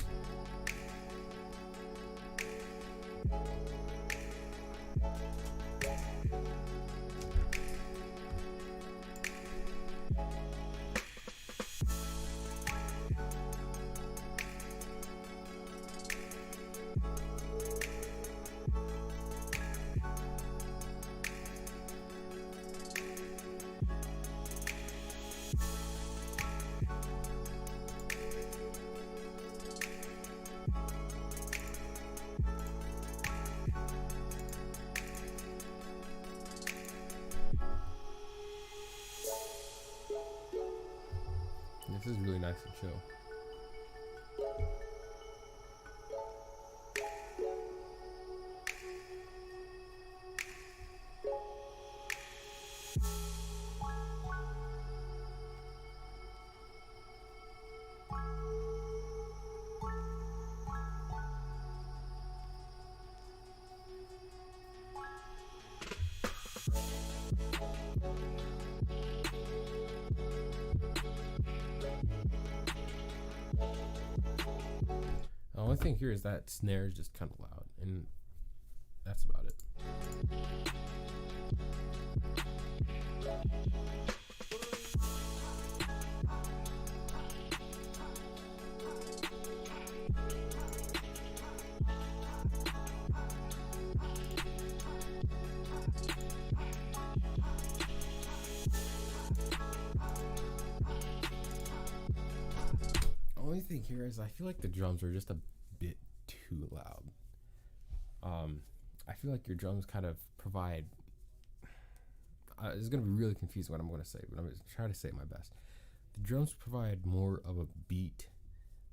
This is really nice and chill. only thing here is that snare is just kind of loud, and that's about it. Only thing here is I feel like the drums are just a bit too loud. I feel like your drums kind of provide. It's gonna be really confusing what I'm gonna say, but I'm gonna try to say my best. The drums provide more of a beat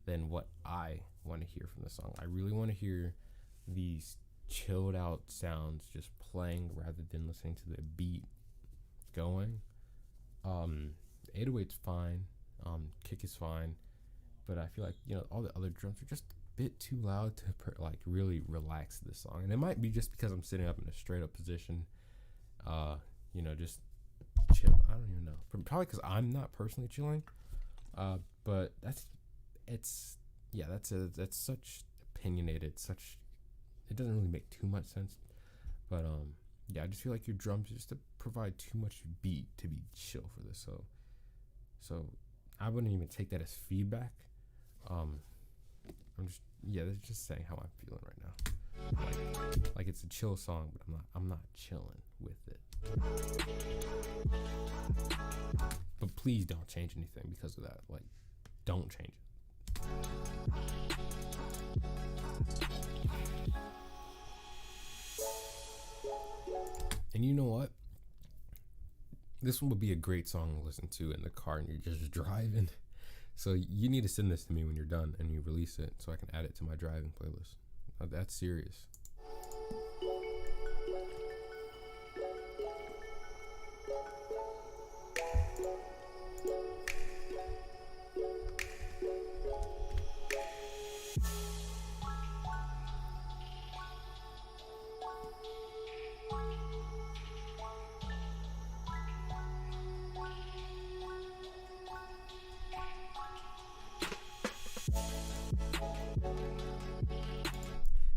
than what I want to hear from the song. I really want to hear these chilled out sounds just playing rather than listening to the beat going. 808's fine, kick is fine, but I feel like, you know, all the other drums are just a bit too loud to like really relax this song. And it might be just because I'm sitting up in a straight up position, you know, just chill. I don't even know. Probably because I'm not personally chilling. But that's such opinionated, it doesn't really make too much sense. But yeah, I just feel like your drums just to provide too much beat to be chill for this. So I wouldn't even take that as feedback. That's just saying how I'm feeling right now. Like it's a chill song, but I'm not chilling with it. But please don't change anything because of that. Like, don't change it. And you know what? This one would be a great song to listen to in the car and you're just driving. So you need to send this to me when you're done and you release it so I can add it to my driving playlist. That's serious.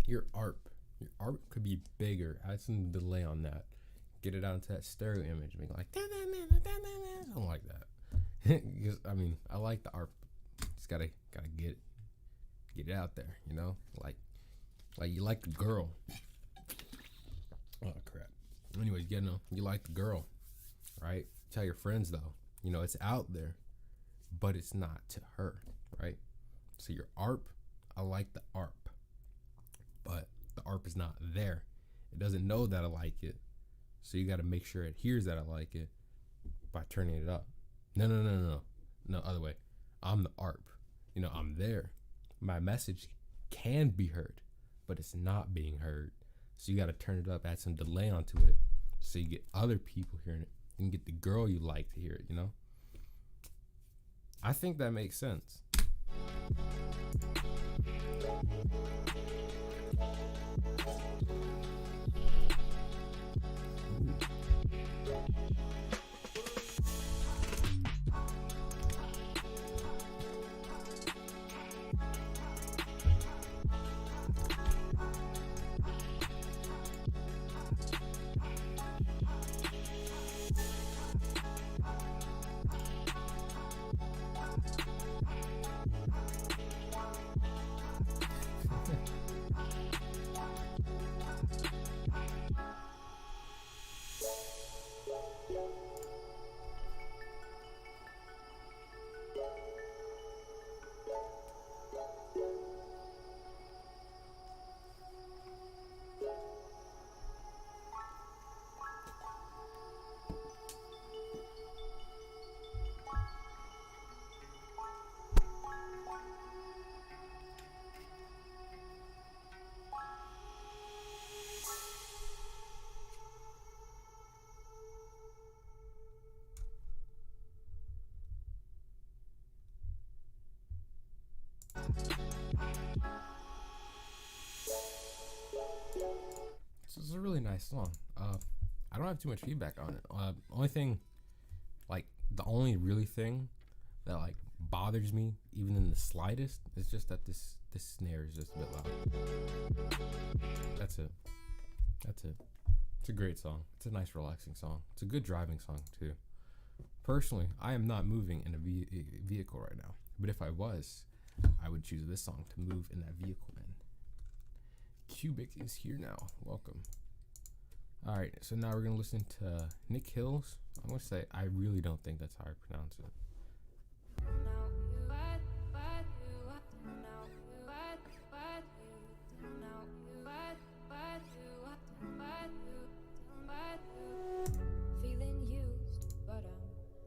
Your ARP could be bigger. Add some delay on that. Get it out into that stereo image. Make like something like that. Because I mean, I like the ARP. Just gotta get it out there. You know, like you like the girl. Oh crap. Anyways, you like the girl, right? Tell your friends though. You know, it's out there, but it's not to her, right? So your ARP, I like the ARP. But the ARP is not there. It doesn't know that I like it. So you got to make sure it hears that I like it by turning it up. No, other way. I'm the ARP. You know, I'm there. My message can be heard, but it's not being heard. So you got to turn it up, add some delay onto it so you get other people hearing it and get the girl you like to hear it, you know? I think that makes sense. This is a really nice song. I don't have too much feedback on it. The only really thing that like bothers me, even in the slightest, is just that this this snare is just a bit loud. That's it. That's it. It's a great song. It's a nice relaxing song. It's a good driving song too. Personally, I am not moving in a vehicle right now, but if I was, I would choose this song to move in that vehicle in. Cubic is here now. Welcome. Alright, so now we're going to listen to Nick Hills. I'm going to say, I really don't think that's how I pronounce it. Feeling used, but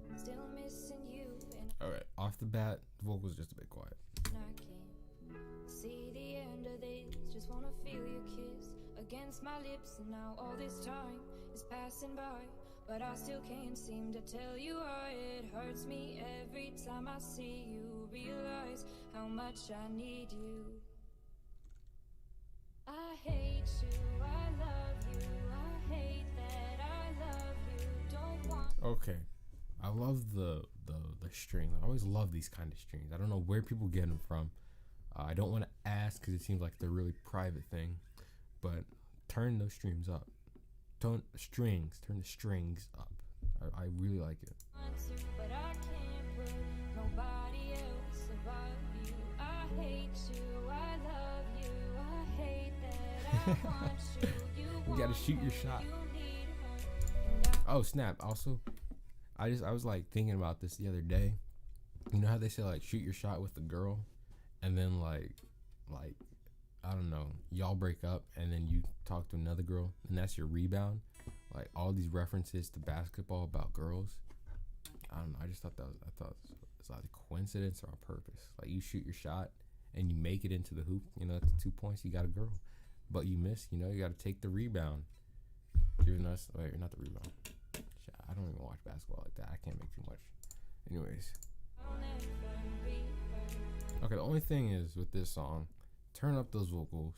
I'm still missing you. And Alright, off the bat, the vocals just a bit quiet. I can't see the end of this. Just wanna feel your kiss against my lips, and now all this time is passing by, but I still can't seem to tell you why. It hurts me every time I see you, realize how much I need you. I hate you, I love you, I hate that I love you, don't want. Okay, I love the string. I always love these kind of strings. I don't know where people get them from. I don't want to ask because it seems like they're a really private thing, but turn those strings up. Turn the strings up. I really like it. But I can't put nobody else above you. I hate you, I love you, I hate that I want you. You You gotta shoot your shot. you need her, and Oh snap! Also, I was like thinking about this the other day. You know how they say like shoot your shot with the girl, and then like I don't know, y'all break up and then you talk to another girl and that's your rebound. Like all these references to basketball about girls. I don't know. I just thought it's like a coincidence or on purpose. Like you shoot your shot and you make it into the hoop. You know, that's 2 points. You got a girl, but you miss. You know, you got to take the rebound. Giving us wait, not the rebound. I don't even watch basketball like that. I can't make too much. Anyways. I'll never be her. Okay, the only thing is with this song, turn up those vocals,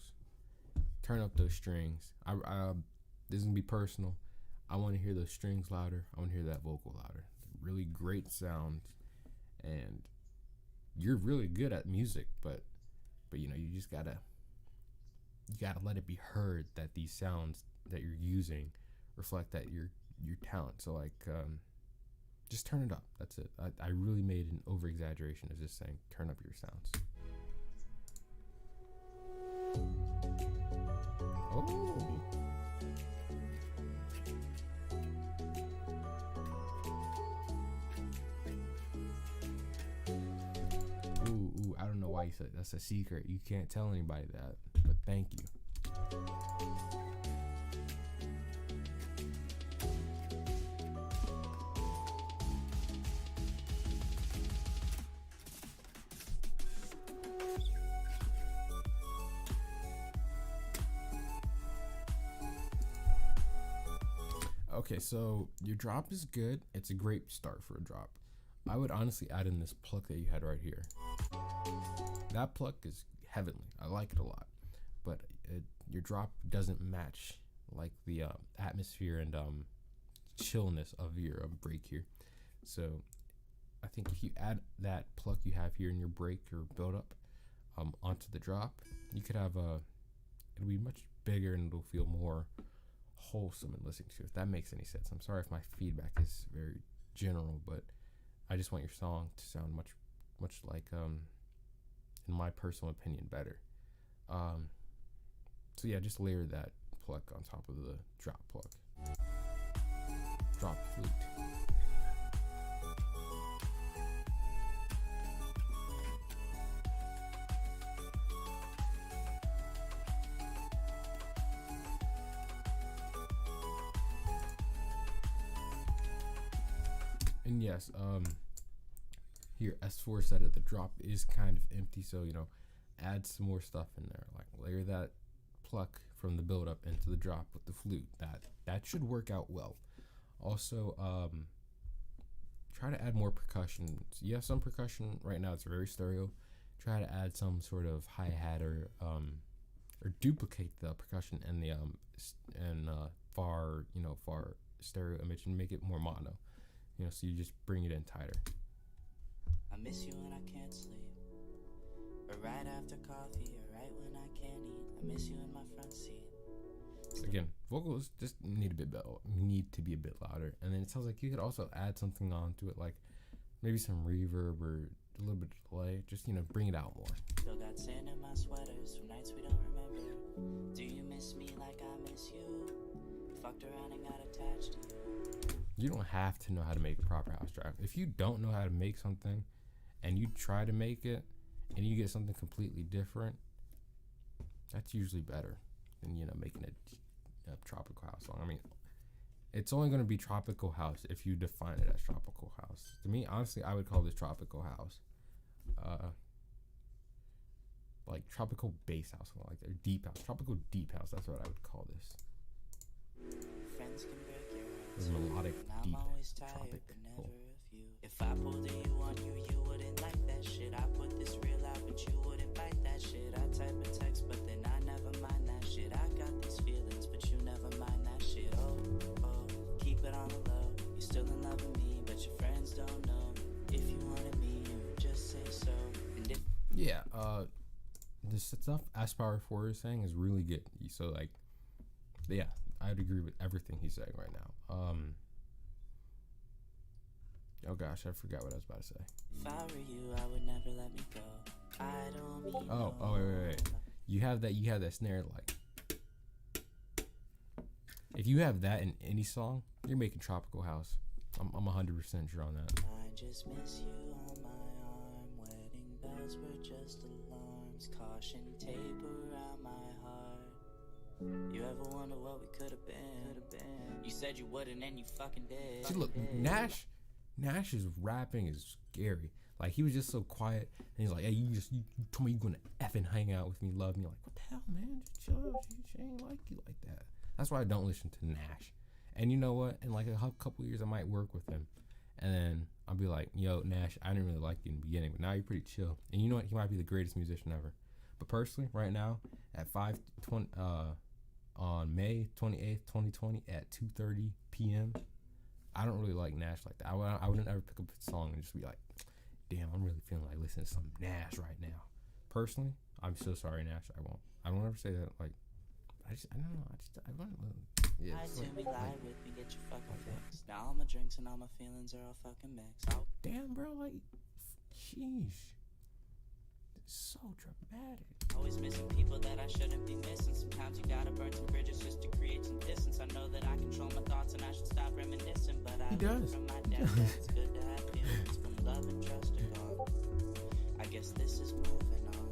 turn up those strings. This is gonna be personal. I want to hear those strings louder. I want to hear that vocal louder. Really great sound, and you're really good at music, but you know you just gotta let it be heard that these sounds that you're using reflect that your talent. So like, just turn it up. That's it. I really made an over exaggeration of just saying turn up your sounds. Oh. Ooh, I don't know why you said that's a secret. You can't tell anybody that, but thank you. Okay, so your drop is good. It's a great start for a drop. I would honestly add in this pluck that you had right here. That pluck is heavenly. I like it a lot. But your drop doesn't match like the atmosphere and chillness of your break here. So I think if you add that pluck you have here in your break or build up onto the drop, you could have it'll be much bigger and it'll feel more wholesome and listening to, if that makes any sense. I'm sorry if my feedback is very general, but I just want your song to sound much like in my personal opinion better. So yeah, just layer that pluck on top of the drop pluck. Drop flute. And yes, here S4 said it, the drop is kind of empty, so you know, add some more stuff in there. Like layer that pluck from the build up into the drop with the flute. That should work out well. Also, try to add more percussion. So you have some percussion right now, it's very stereo. Try to add some sort of hi-hat or duplicate the percussion and the far stereo image and make it more mono. You know, so you just bring it in tighter. I miss you and I can't sleep. or right after coffee, or right when I can't eat. I miss you in my front seat. Again, vocals just need to be a bit louder, and then it sounds like you could also add something onto it, like maybe some reverb or a little bit of delay. Just bring it out more. Still got sand in my sweaters from nights we don't remember. Do you miss me like I miss you? Fucked around and got attached to you. You don't have to know how to make a proper house track. If you don't know how to make something, and you try to make it, and you get something completely different, that's usually better than making a tropical house song. I mean, it's only going to be tropical house if you define it as tropical house. To me, honestly, I would call this tropical house. Like tropical bass house, something like that. Or deep house. Tropical deep house, that's what I would call this. Friends can break your It's melodic, and I'm deep, always tired, tropic. but never Cool. of you. If I pulled a you on you, you wouldn't like that shit. I put this real out, but you wouldn't bite that shit. I type a text, but then I never mind that shit. I got these feelings, but you never mind that shit. Oh, keep it on the low. You're still in love with me, but your friends don't know. If you wanted me, you would just say so. And if Yeah, this stuff Aspire 4 is saying is really good. So, like, yeah, I'd agree with everything he's saying right now. Oh gosh, I forgot what I was about to say. if I were you, I would never let me go. I don't mean Wait. You have that snare, like, if you have that in any song, you're making tropical house. I'm 100% sure on that. I just miss you on my arm. Wedding bells were just alarms. Caution tape around my heart. You ever wonder what we could have been? You said you wouldn't and you fucking did. See, look, Nash's rapping is scary. Like, he was just so quiet, and he's like, "Hey, you told me you're gonna effing hang out with me, love me." Like, what the hell, man? Just chill out. She ain't like you like that. That's why I don't listen to Nash. And you know what? In like a couple years, I might work with him, and then I'll be like, "Yo, Nash, I didn't really like you in the beginning, but now you're pretty chill." And you know what? He might be the greatest musician ever. But personally, right now, at 5:20, on May 28th, 2020, at 2:30 p.m., I don't really like Nash like that. I wouldn't ever pick up a song and just be like, "Damn, I'm really feeling like listening to some Nash right now." Personally, I'm so sorry, Nash. I won't ever say that. Like, I don't know. I want to. Yeah. I It's to like, me lie with me, get your fucking fix. Now all my drinks and all my feelings are all fucking mixed. damn, bro. Like, sheesh. It's so dramatic. Always missing people that I shouldn't be missing. Sometimes you gotta burn some bridges just to create some distance. I know that I control my thoughts and I should stop reminiscing, but I He learned does. from my dad that it's good to have feelings when love and trust are gone. I guess this is moving on.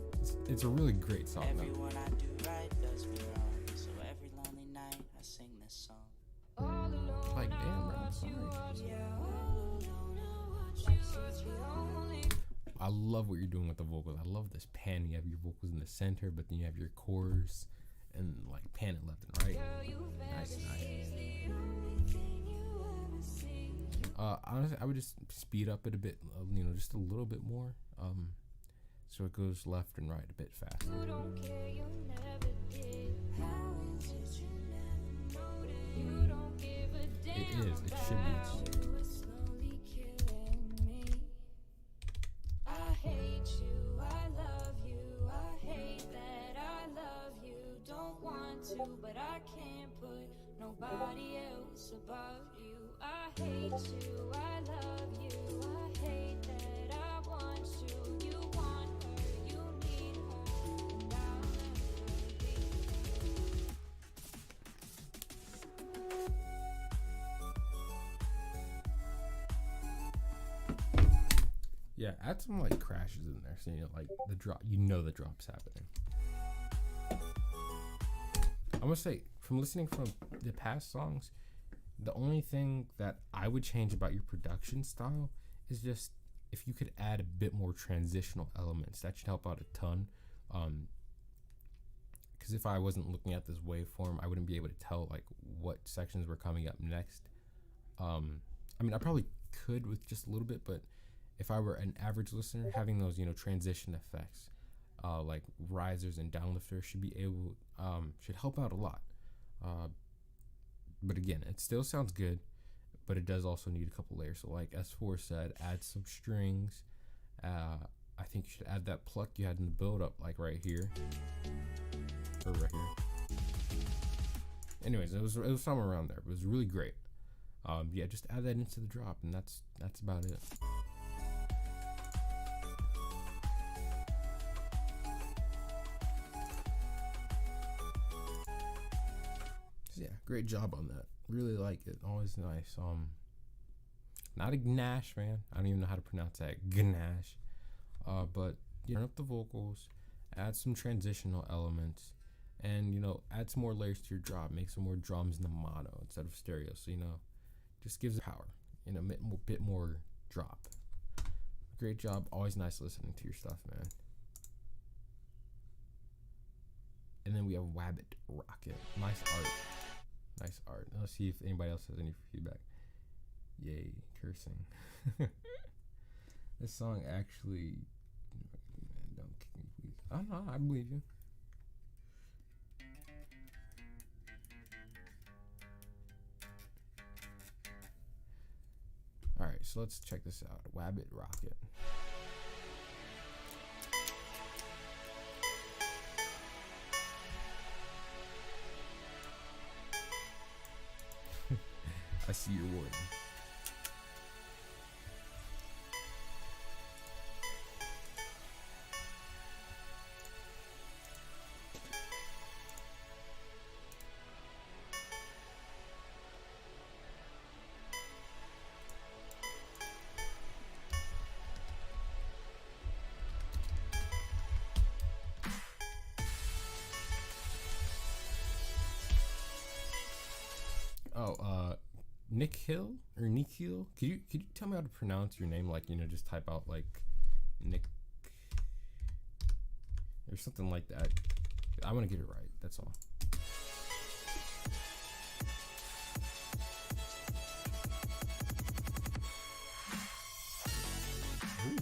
It's a really great song, though. Everyone I do right does me wrong, so every lonely night I sing this song. Like, damn, bro. I'm sorry. I love what you're doing with the vocals. I love this pan. You have your vocals in the center, but then you have your chorus and like pan it left and right. Nice. Honestly, I would just speed up it a bit, just a little bit more, so it goes left and right a bit faster. It is. It should be. I hate you, I love you, I hate that I love you. Don't want to, but I can't put nobody else above you. I hate you, I love you, I hate that I want you. You want her, you need her, and I'll never be. Yeah, add some like crashes in there, so like the drop. The drop's happening. I'm gonna say, from listening from the past songs, the only thing that I would change about your production style is just if you could add a bit more transitional elements. That should help out a ton. Because if I wasn't looking at this waveform, I wouldn't be able to tell like what sections were coming up next. I mean, I probably could with just a little bit, but if I were an average listener, having those transition effects, like risers and downlifters, should help out a lot. But again, it still sounds good, but it does also need a couple layers. So like S4 said, add some strings, I think you should add that pluck you had in the build up, like right here or right here. Anyways, it was somewhere around there. It was really great. Yeah, just add that into the drop, and that's about it. So yeah, great job on that. Really like it. Always nice. Not a gnash, man. I don't even know how to pronounce that. Gnash. But you turn up the vocals, add some transitional elements, and add some more layers to your drop. Make some more drums in the mono instead of stereo. So just gives it power. A bit more drop. Great job. Always nice listening to your stuff, man. And then we have Wabbit Rocket. Nice art. Nice art. Let's see if anybody else has any feedback. Yay, cursing. This song actually, don't kick me, please. Oh no, I believe you. Alright, so let's check this out. Wabbit Rocket. I see your warning. Nick Hill or Nikhil? Could you tell me how to pronounce your name? Like, just type out like Nick or something like that. I want to get it right. That's all. Ooh.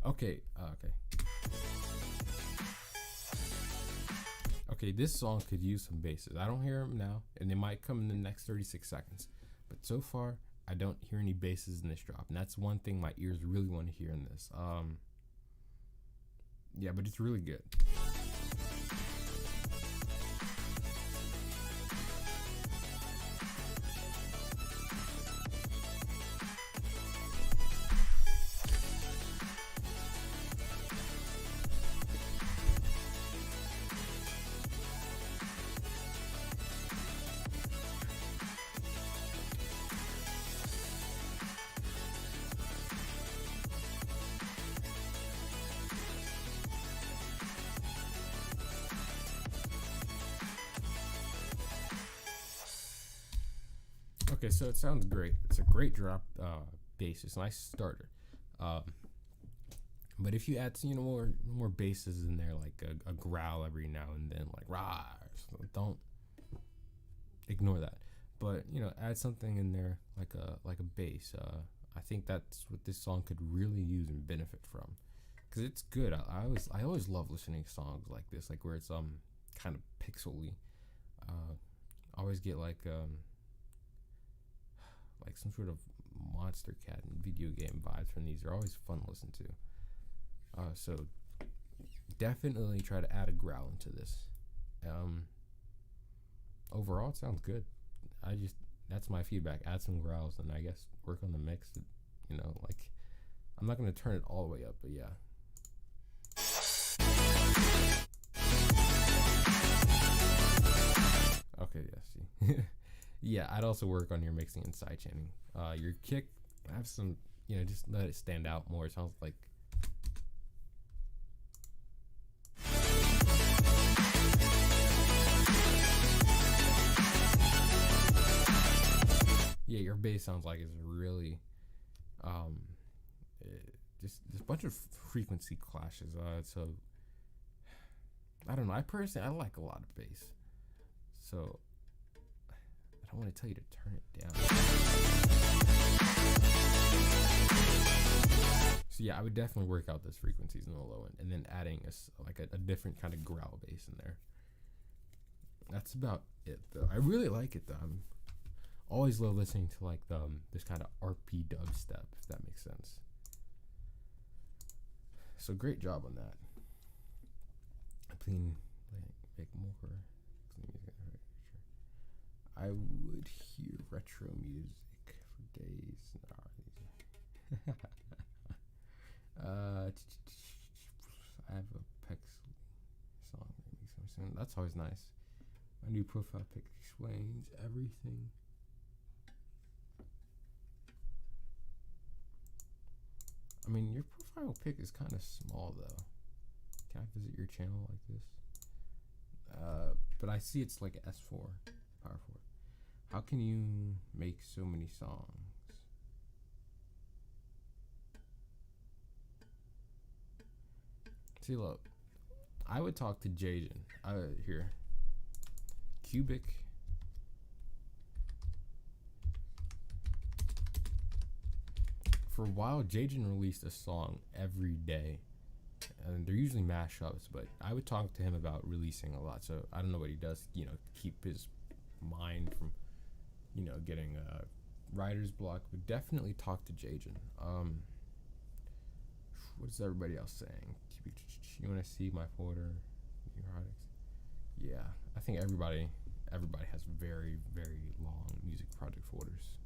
Okay. Okay, this song could use some basses. I don't hear them now, and they might come in the next 36 seconds. But so far, I don't hear any basses in this drop, and that's one thing my ears really want to hear in this. Yeah, but it's really good. Okay, so it sounds great. It's a great drop bass. It's a nice starter. But if you add more basses in there, like a growl every now and then, like rah, so don't ignore that. But add something in there like a bass. I think that's what this song could really use and benefit from, because it's good. I always love listening to songs like this, like where it's kind of pixely. Always get like some sort of Monster Cat and video game vibes from these. They're always fun to listen to. So definitely try to add a growl into this. Overall, it sounds good. That's my feedback. Add some growls, and I guess work on the mix. I'm not gonna turn it all the way up, but yeah. Okay, yeah, see. Yeah, I'd also work on your mixing and side chaining. Your kick, have some, just let it stand out more. It sounds like. Yeah, your bass sounds like it's really, just a bunch of frequency clashes. So, I don't know. I like a lot of bass. So, I want to tell you to turn it down. So yeah, I would definitely work out those frequencies in the low end, and then adding a different kind of growl bass in there. That's about it, though. I really like it, though. I'm always love listening to like this kind of RP dubstep, if that makes sense. So great job on that. Clean, make more clean music. I would hear retro music for days. I have a Pex song that makes some sense. That's always nice. My new profile pic explains everything. I mean, your profile pic is kind of small, though. Can I visit your channel like this? But I see it's like S4, Power 4. How can you make so many songs? See, look, I would talk to Jaden. Here, Cubic. For a while, Jaden released a song every day, and they're usually mashups. But I would talk to him about releasing a lot. So I don't know what he does. Keep his mind from, getting writer's block. But definitely talk to Jaden. What is everybody else saying? You want to see my folder? Neurotics? Yeah, I think everybody has very, very long music project folders.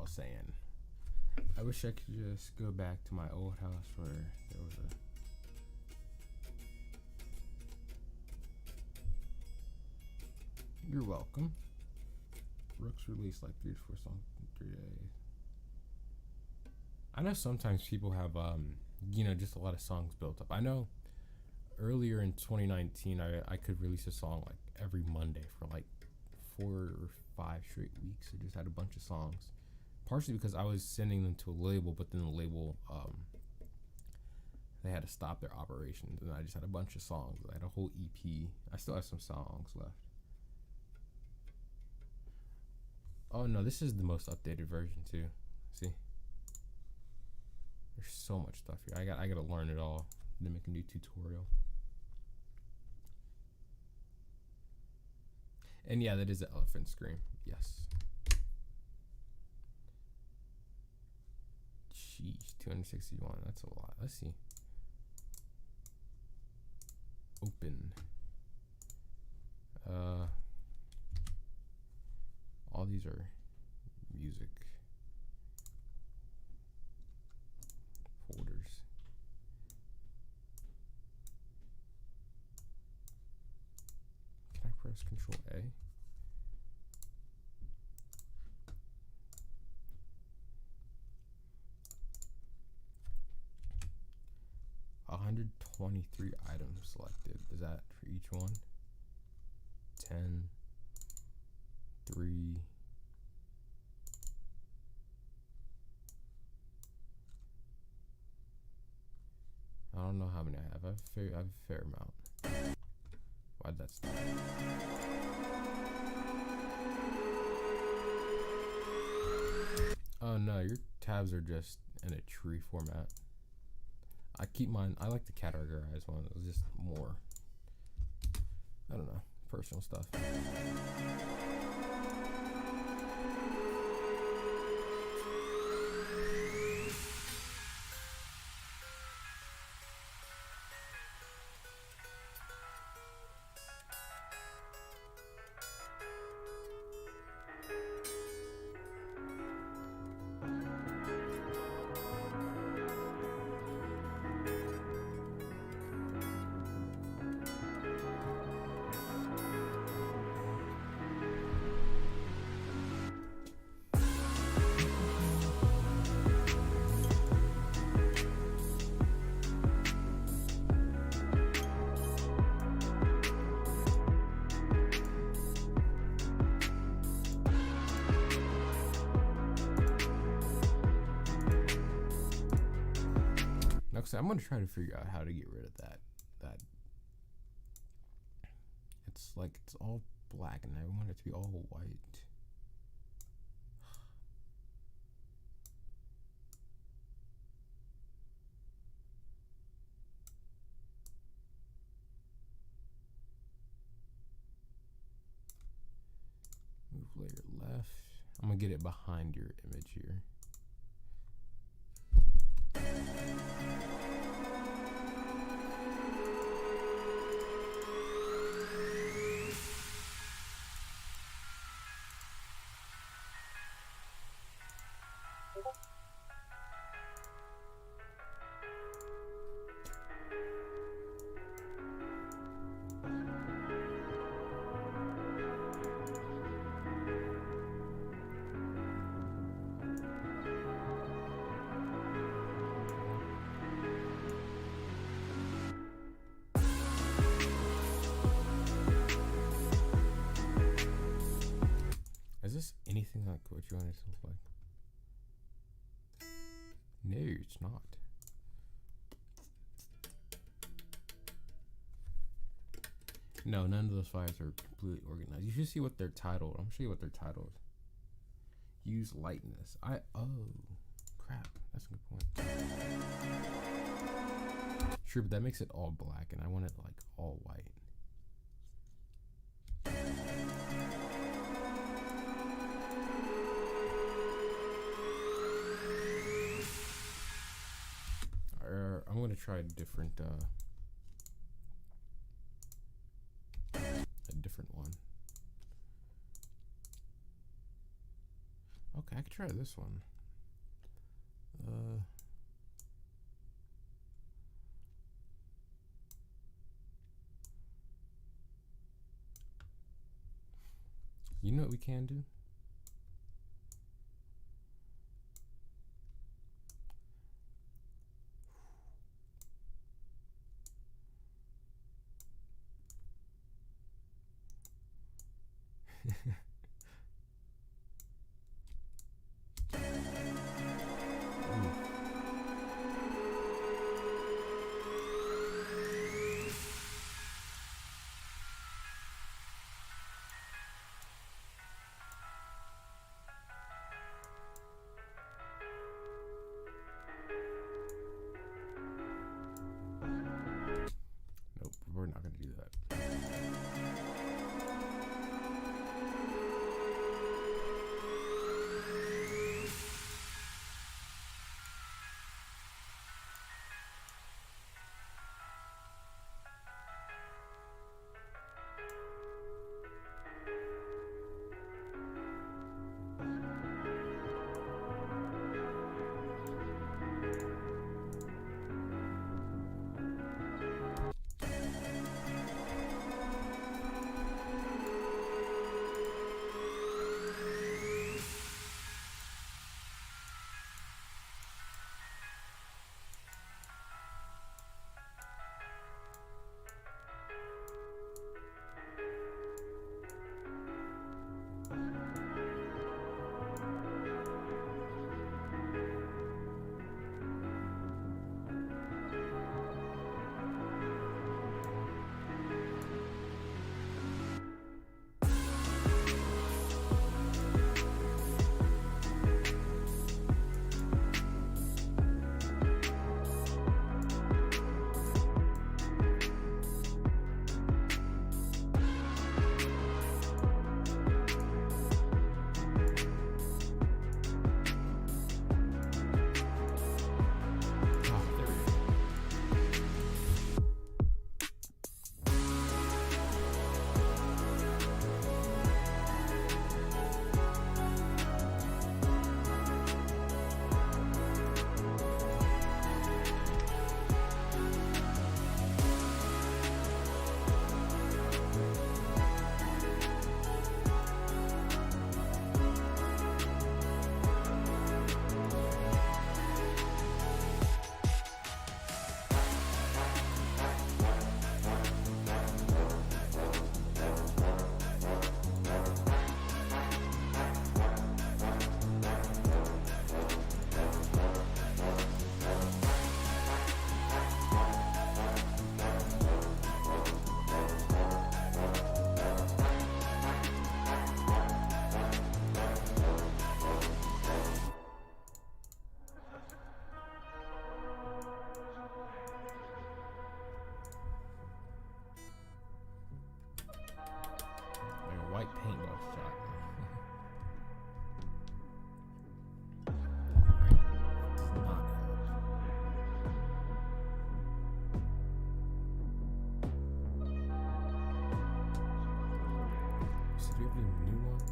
Saying, I wish I could just go back to my old house where there was a You're welcome. Brooks released like 3 to 4 songs in 3 days. I know sometimes people have just a lot of songs built up. I know earlier in 2019 I could release a song like every Monday for like 4 or 5 straight weeks. I just had a bunch of songs. Partially because I was sending them to a label, but then the label, they had to stop their operations, and I just had a bunch of songs. I had a whole EP. I still have some songs left. Oh no, this is the most updated version too. See? There's so much stuff here. I gotta learn it all. Then make a new tutorial. And yeah, that is the elephant scream. Yes. Jeez, 261. That's a lot. Let's see. Open. All these are music folders. Can I press Control A? 123 items selected. Is that for each one? 10, 3. I don't know how many I have. I have a fair amount. Why'd that stop? Oh no, your tabs are just in a tree format. I keep mine. I like to categorize one. It was just more, I don't know, personal stuff. I'm gonna try to figure out how to get rid of that. It's like it's all black and I want it to be all white. Move layer left. I'm gonna get it behind your image here. Is this anything like what you want it to look like? No, it's not. No, none of those files are completely organized. You should see what they're titled. I'm gonna show you what they're titled. Use lightness. Oh, crap. That's a good point. Sure, but that makes it all black, and I want it like all white. I'm gonna try a different one. Okay, I could try this one. You know what we can do? Nope, we're not gonna do that. Do we have any new ones?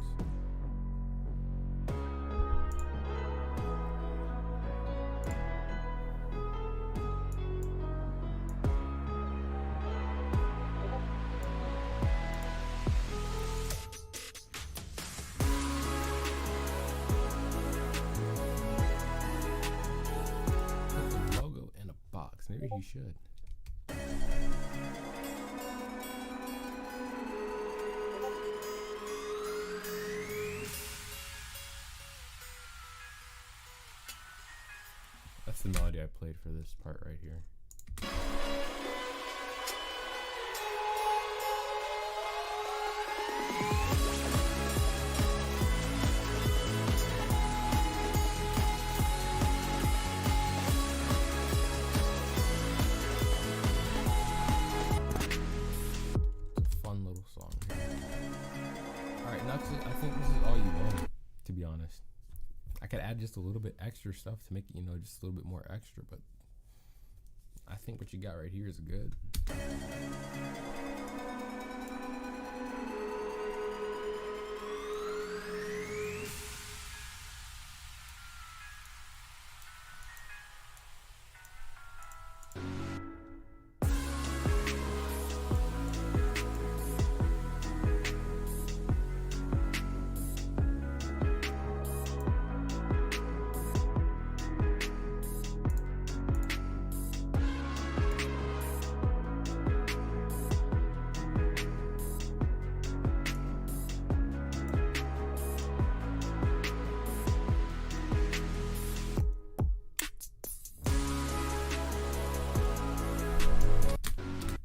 Put the logo in a box. Maybe he should. That's the melody I played for this part right here. It's a fun little song. Alright, now I think this is all you want, to be honest. I could add just a little bit extra stuff to make it, just a little bit more extra, but I think what you got right here is good.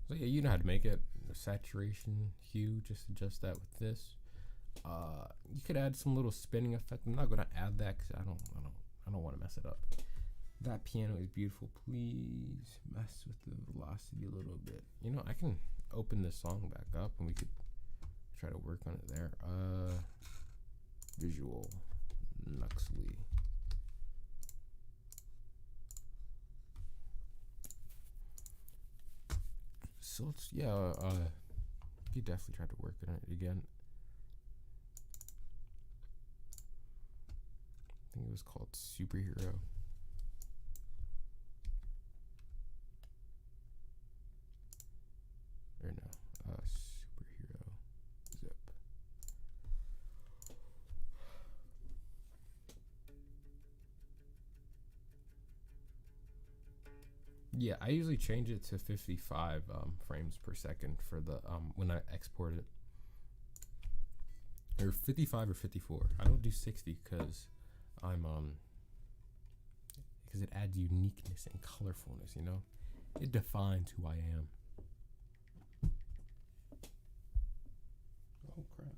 So yeah, you know how to make it. The saturation hue, just adjust that with this. You could add some little spinning effect. I'm not gonna add that because I don't want to mess it up. That piano is beautiful. Please mess with the velocity a little bit. I can open this song back up and we could try to work on it there. Visual Nuxley. So let's, you definitely tried to work on it again. I think it was called Superhero. Or no, Superhero Zip. Yeah, I usually change it to 55 frames per second for the when I export it. Or 55 or 54. I don't do 60 because because it adds uniqueness and colorfulness, It defines who I am. Oh crap.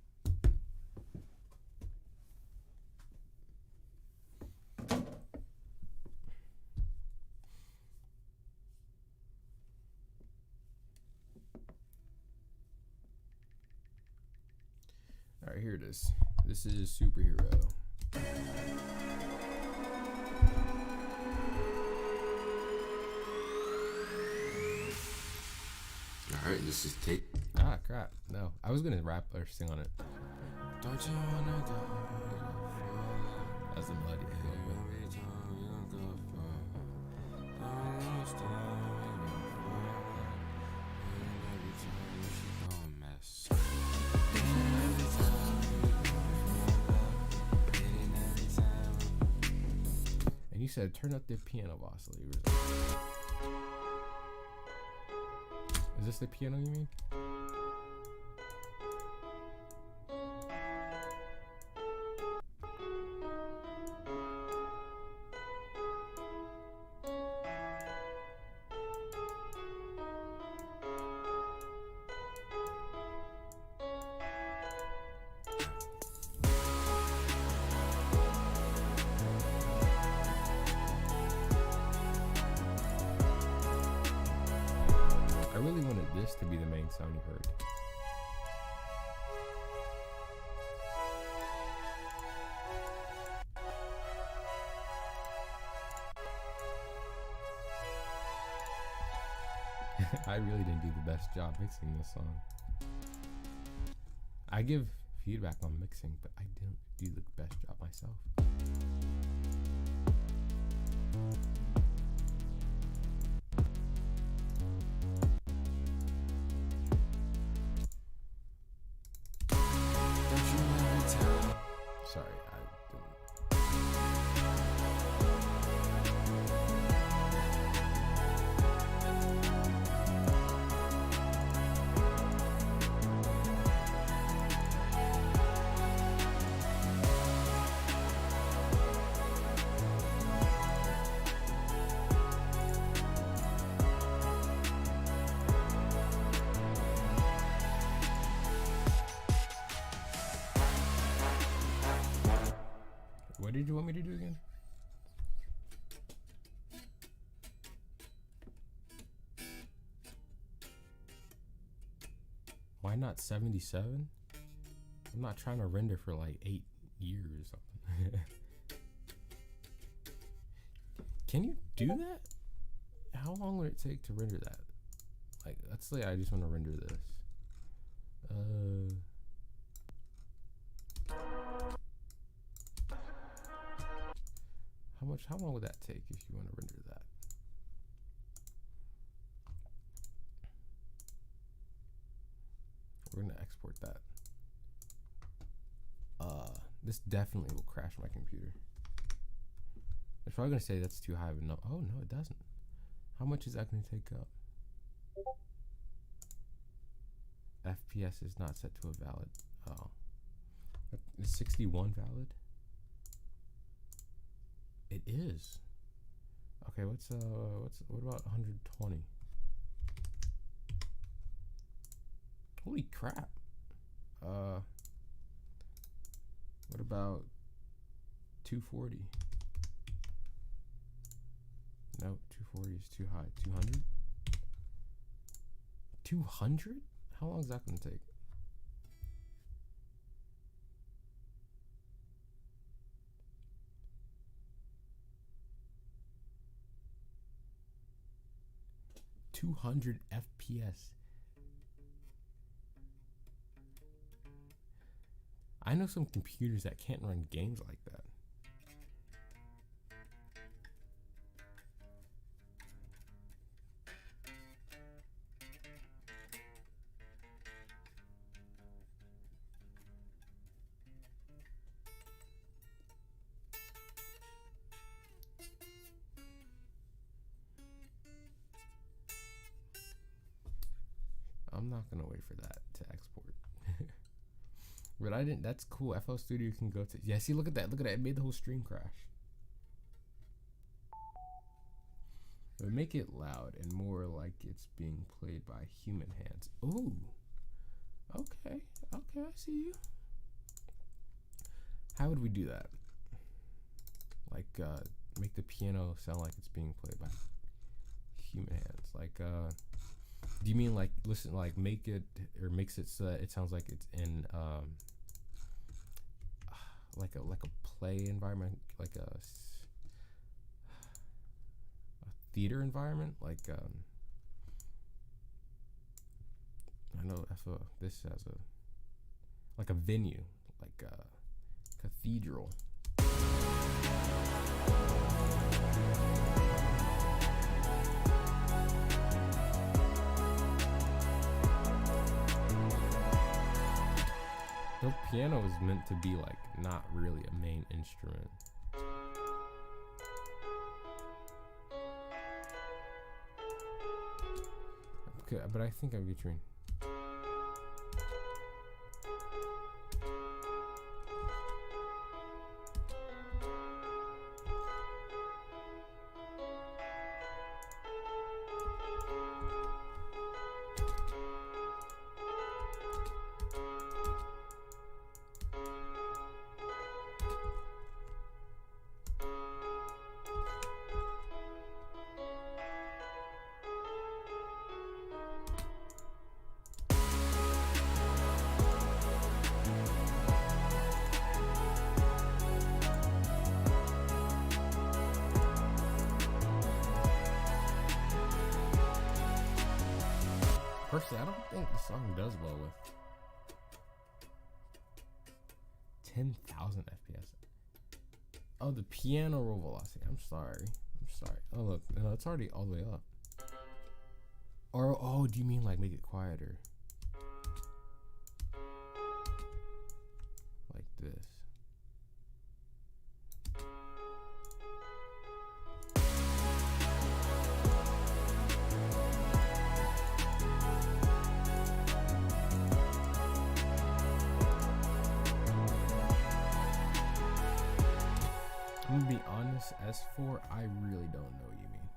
Alright, here it is. This is Superhero. Alright, this is take. Ah, crap. No. I was gonna rap or sing on it. Don't you wanna go? That's the melody. And you said turn up the piano oscillator. Is this the piano you mean? I really wanted this to be the main sound you heard. I really didn't do the best job mixing this song. I give feedback on mixing, but I don't do the best job myself. Don't you ever tell. Sorry, I didn't. What did you want me to do again? Why not 77? I'm not trying to render for like 8 years or something. Can you do that? How long would it take to render that? Like, let's say I just want to render this. How long would that take if you want to render that? We're gonna export that. This definitely will crash my computer. It's probably gonna say that's too high of a number. Oh no, it doesn't. How much is that gonna take up? FPS is not set to a valid. Oh, is 61 valid? It is. Okay, what about 120? Holy crap. What about 240? No, 240 is too high. 200? 200? How long is that gonna take? $200 FPS. I know some computers that can't run games like that. I'm not gonna wait for that to export. But I didn't. That's cool. FL Studio can go to. Yeah, see, look at that. Look at that. It made the whole stream crash. But make it loud and more like it's being played by human hands. Ooh. Okay. Okay, I see you. How would we do that? Like, make the piano sound like it's being played by human hands. Like, do you mean like listen, like make it or mix it so that it sounds like it's in like a play environment, like a theater environment, like I know this has a like a venue, like a cathedral. The piano is meant to be like not really a main instrument. Okay, but I think I get you. Personally, I don't think the song does well with 10,000 FPS. Oh, the piano roll velocity. I'm sorry. Oh, look. No, it's already all the way up. Or, oh, do you mean like make it quieter? Like this. I'm gonna be honest, S4, I really don't know what you mean.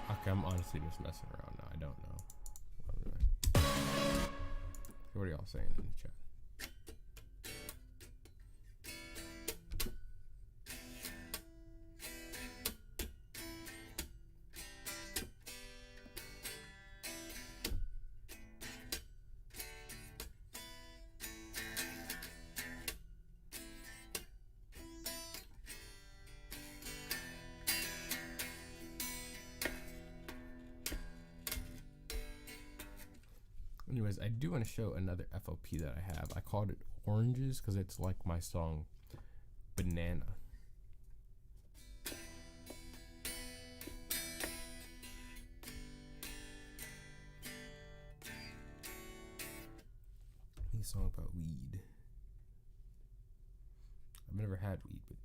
Okay, I'm honestly just messing around now. I don't know what I'm doing. What are y'all saying in the chat? Anyways, I do want to show another FOP that I have. I called it Oranges because it's like my song Banana. It's a song about weed. I've never had weed, but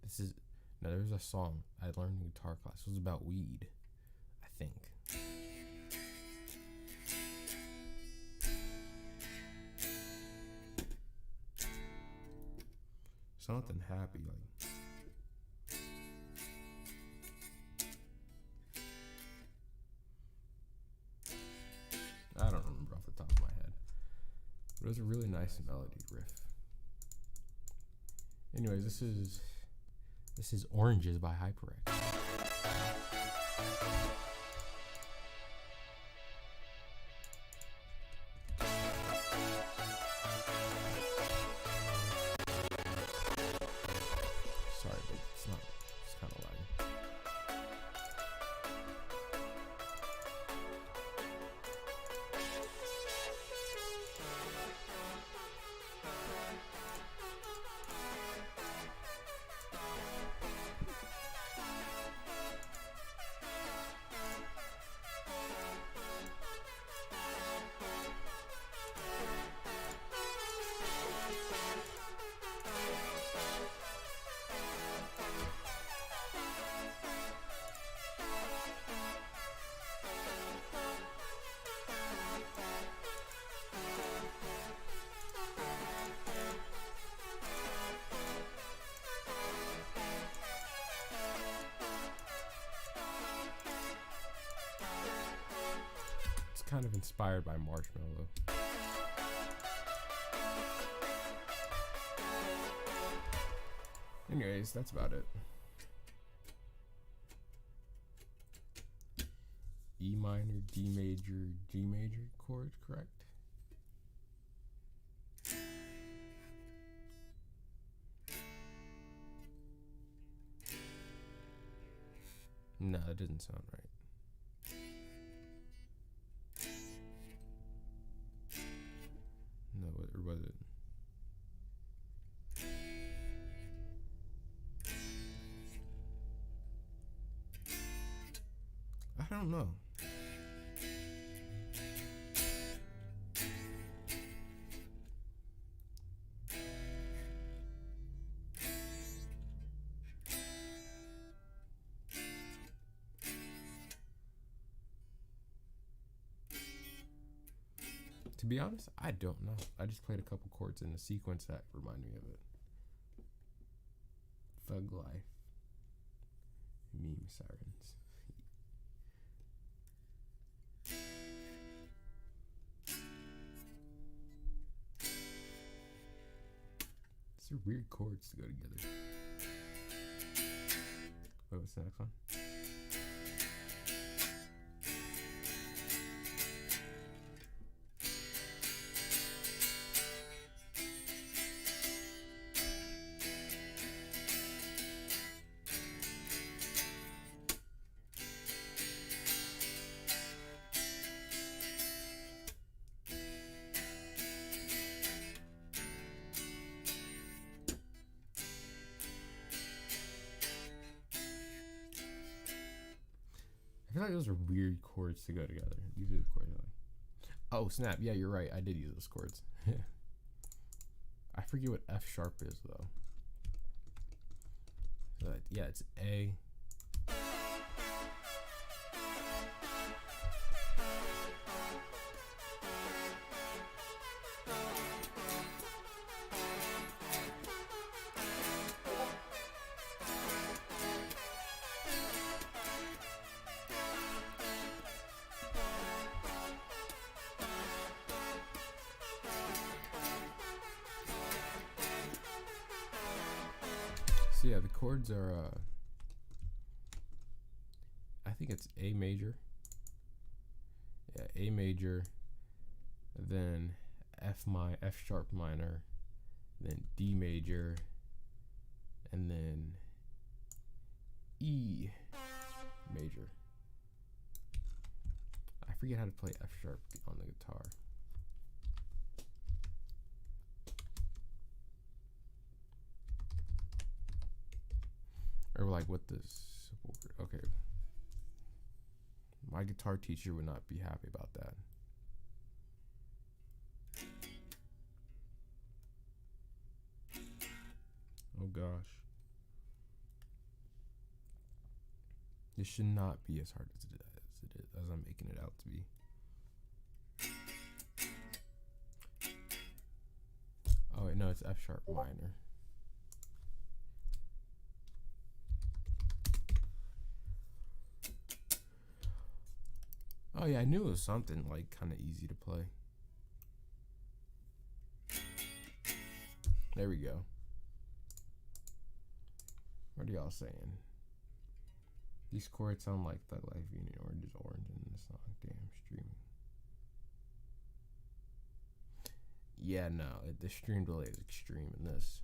this is... No, there was a song I learned in guitar class. It was about weed, I think. Something happy, like. I don't remember off the top of my head. But it was a really nice melody riff. Anyways, this is Oranges by HyperX. Sorry, but it's not. It's kind of lagging. It's kind of inspired by Marshmallow. Anyways, that's about it. E minor, D major, G major chord, correct? No, that doesn't sound right. No, or was it? I don't know. be honest, I don't know. I just played a couple chords in a sequence that remind me of it. Thug Life. Meme sirens. These are weird chords to go together. Wait, what's the next one? I feel like those are weird chords to go together. These are the chords I like. Oh, snap. Yeah, you're right. I did use those chords. I forget what F sharp is, though. But, yeah, it's A. So yeah, the chords are I think it's A major. Yeah, A major, then F sharp minor, then D major, and then E major. I forget how to play F sharp on the guitar. Or like what this, okay. My guitar teacher would not be happy about that. Oh gosh. This should not be as hard as as I'm making it out to be. Oh wait, no, it's F sharp minor. Oh yeah, I knew it was something like kind of easy to play. There we go. What are y'all saying? These chords sound like Thug Life Union Orange is orange in the song. Damn, streaming. Yeah, no, the stream delay is extreme in this.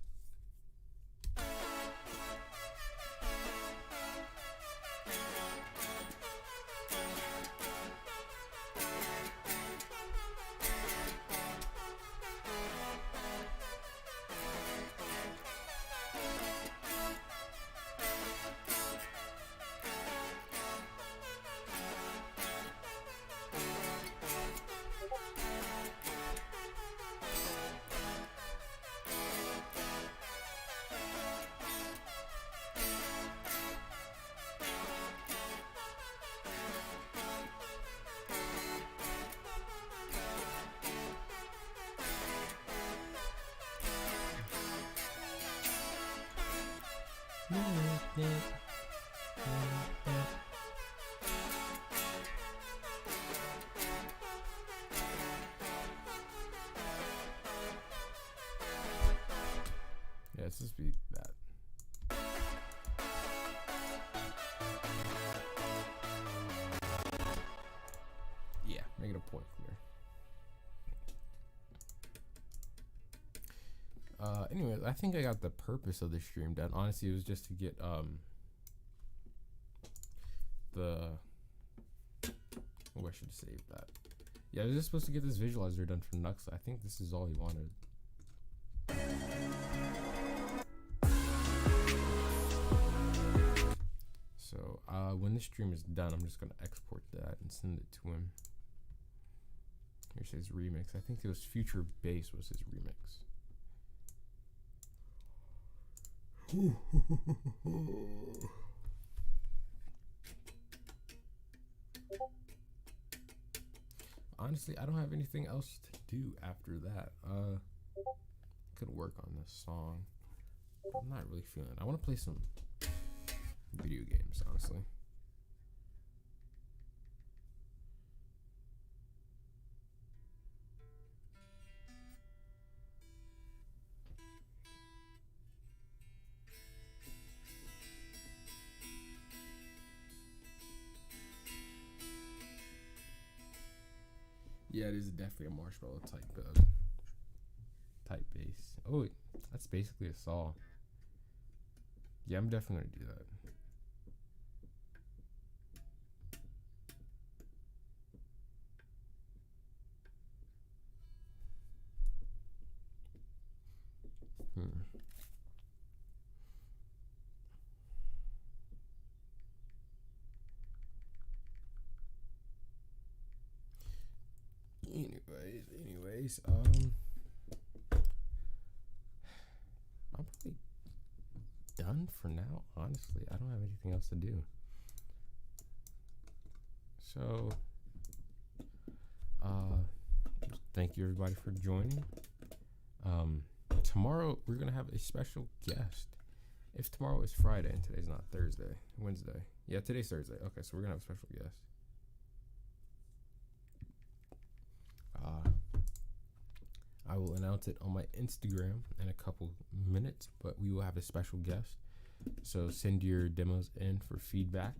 Yeah, let's just be that. Yeah, make it a point from here. Anyways, I think I got the purpose of the stream done. Honestly, it was just to get the oh, I should have saved that. Yeah, I was just supposed to get this visualizer done for Nux. I think this is all he wanted. So when this stream is done, I'm just gonna export that and send it to him. Here's his remix. I think it was Future Bass was his remix. honestly, I don't have anything else to do after that. Could work on this song. I'm not really feeling it. I want to play some video games, honestly. Yeah, it is definitely a marshmallow type bass. Oh, that's basically a saw. Yeah, I'm definitely gonna do that. Anyways, I'm probably done for now. Honestly, I don't have anything else to do. So, thank you everybody for joining. Tomorrow we're gonna have a special guest. If tomorrow is Friday and today's not Thursday, Wednesday. Yeah, today's Thursday. Okay, so we're gonna have a special guest. I will announce it on my Instagram in a couple minutes, but we will have a special guest. So send your demos in for feedback.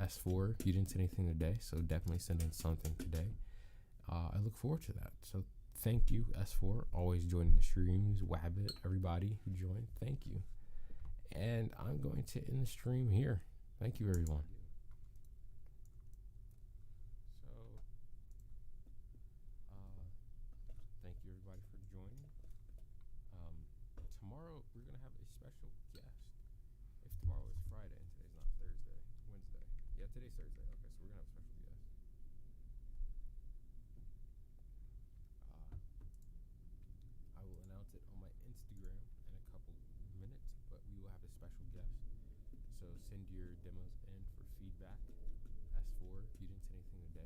S4, you didn't send anything today, so definitely send in something today. I look forward to that. So thank you, S4, always joining the streams. Wabbit, everybody who joined, thank you. And I'm going to end the stream here. Thank you, everyone. Thank you everybody for joining. Tomorrow we're gonna have a special guest. If tomorrow is Friday and today's not Thursday, Wednesday. Yeah, today's Thursday. Okay, so we're gonna have a special guest. I will announce it on my Instagram in a couple minutes, but we will have a special guest. So send your demos in for feedback. S4, if you didn't send anything today,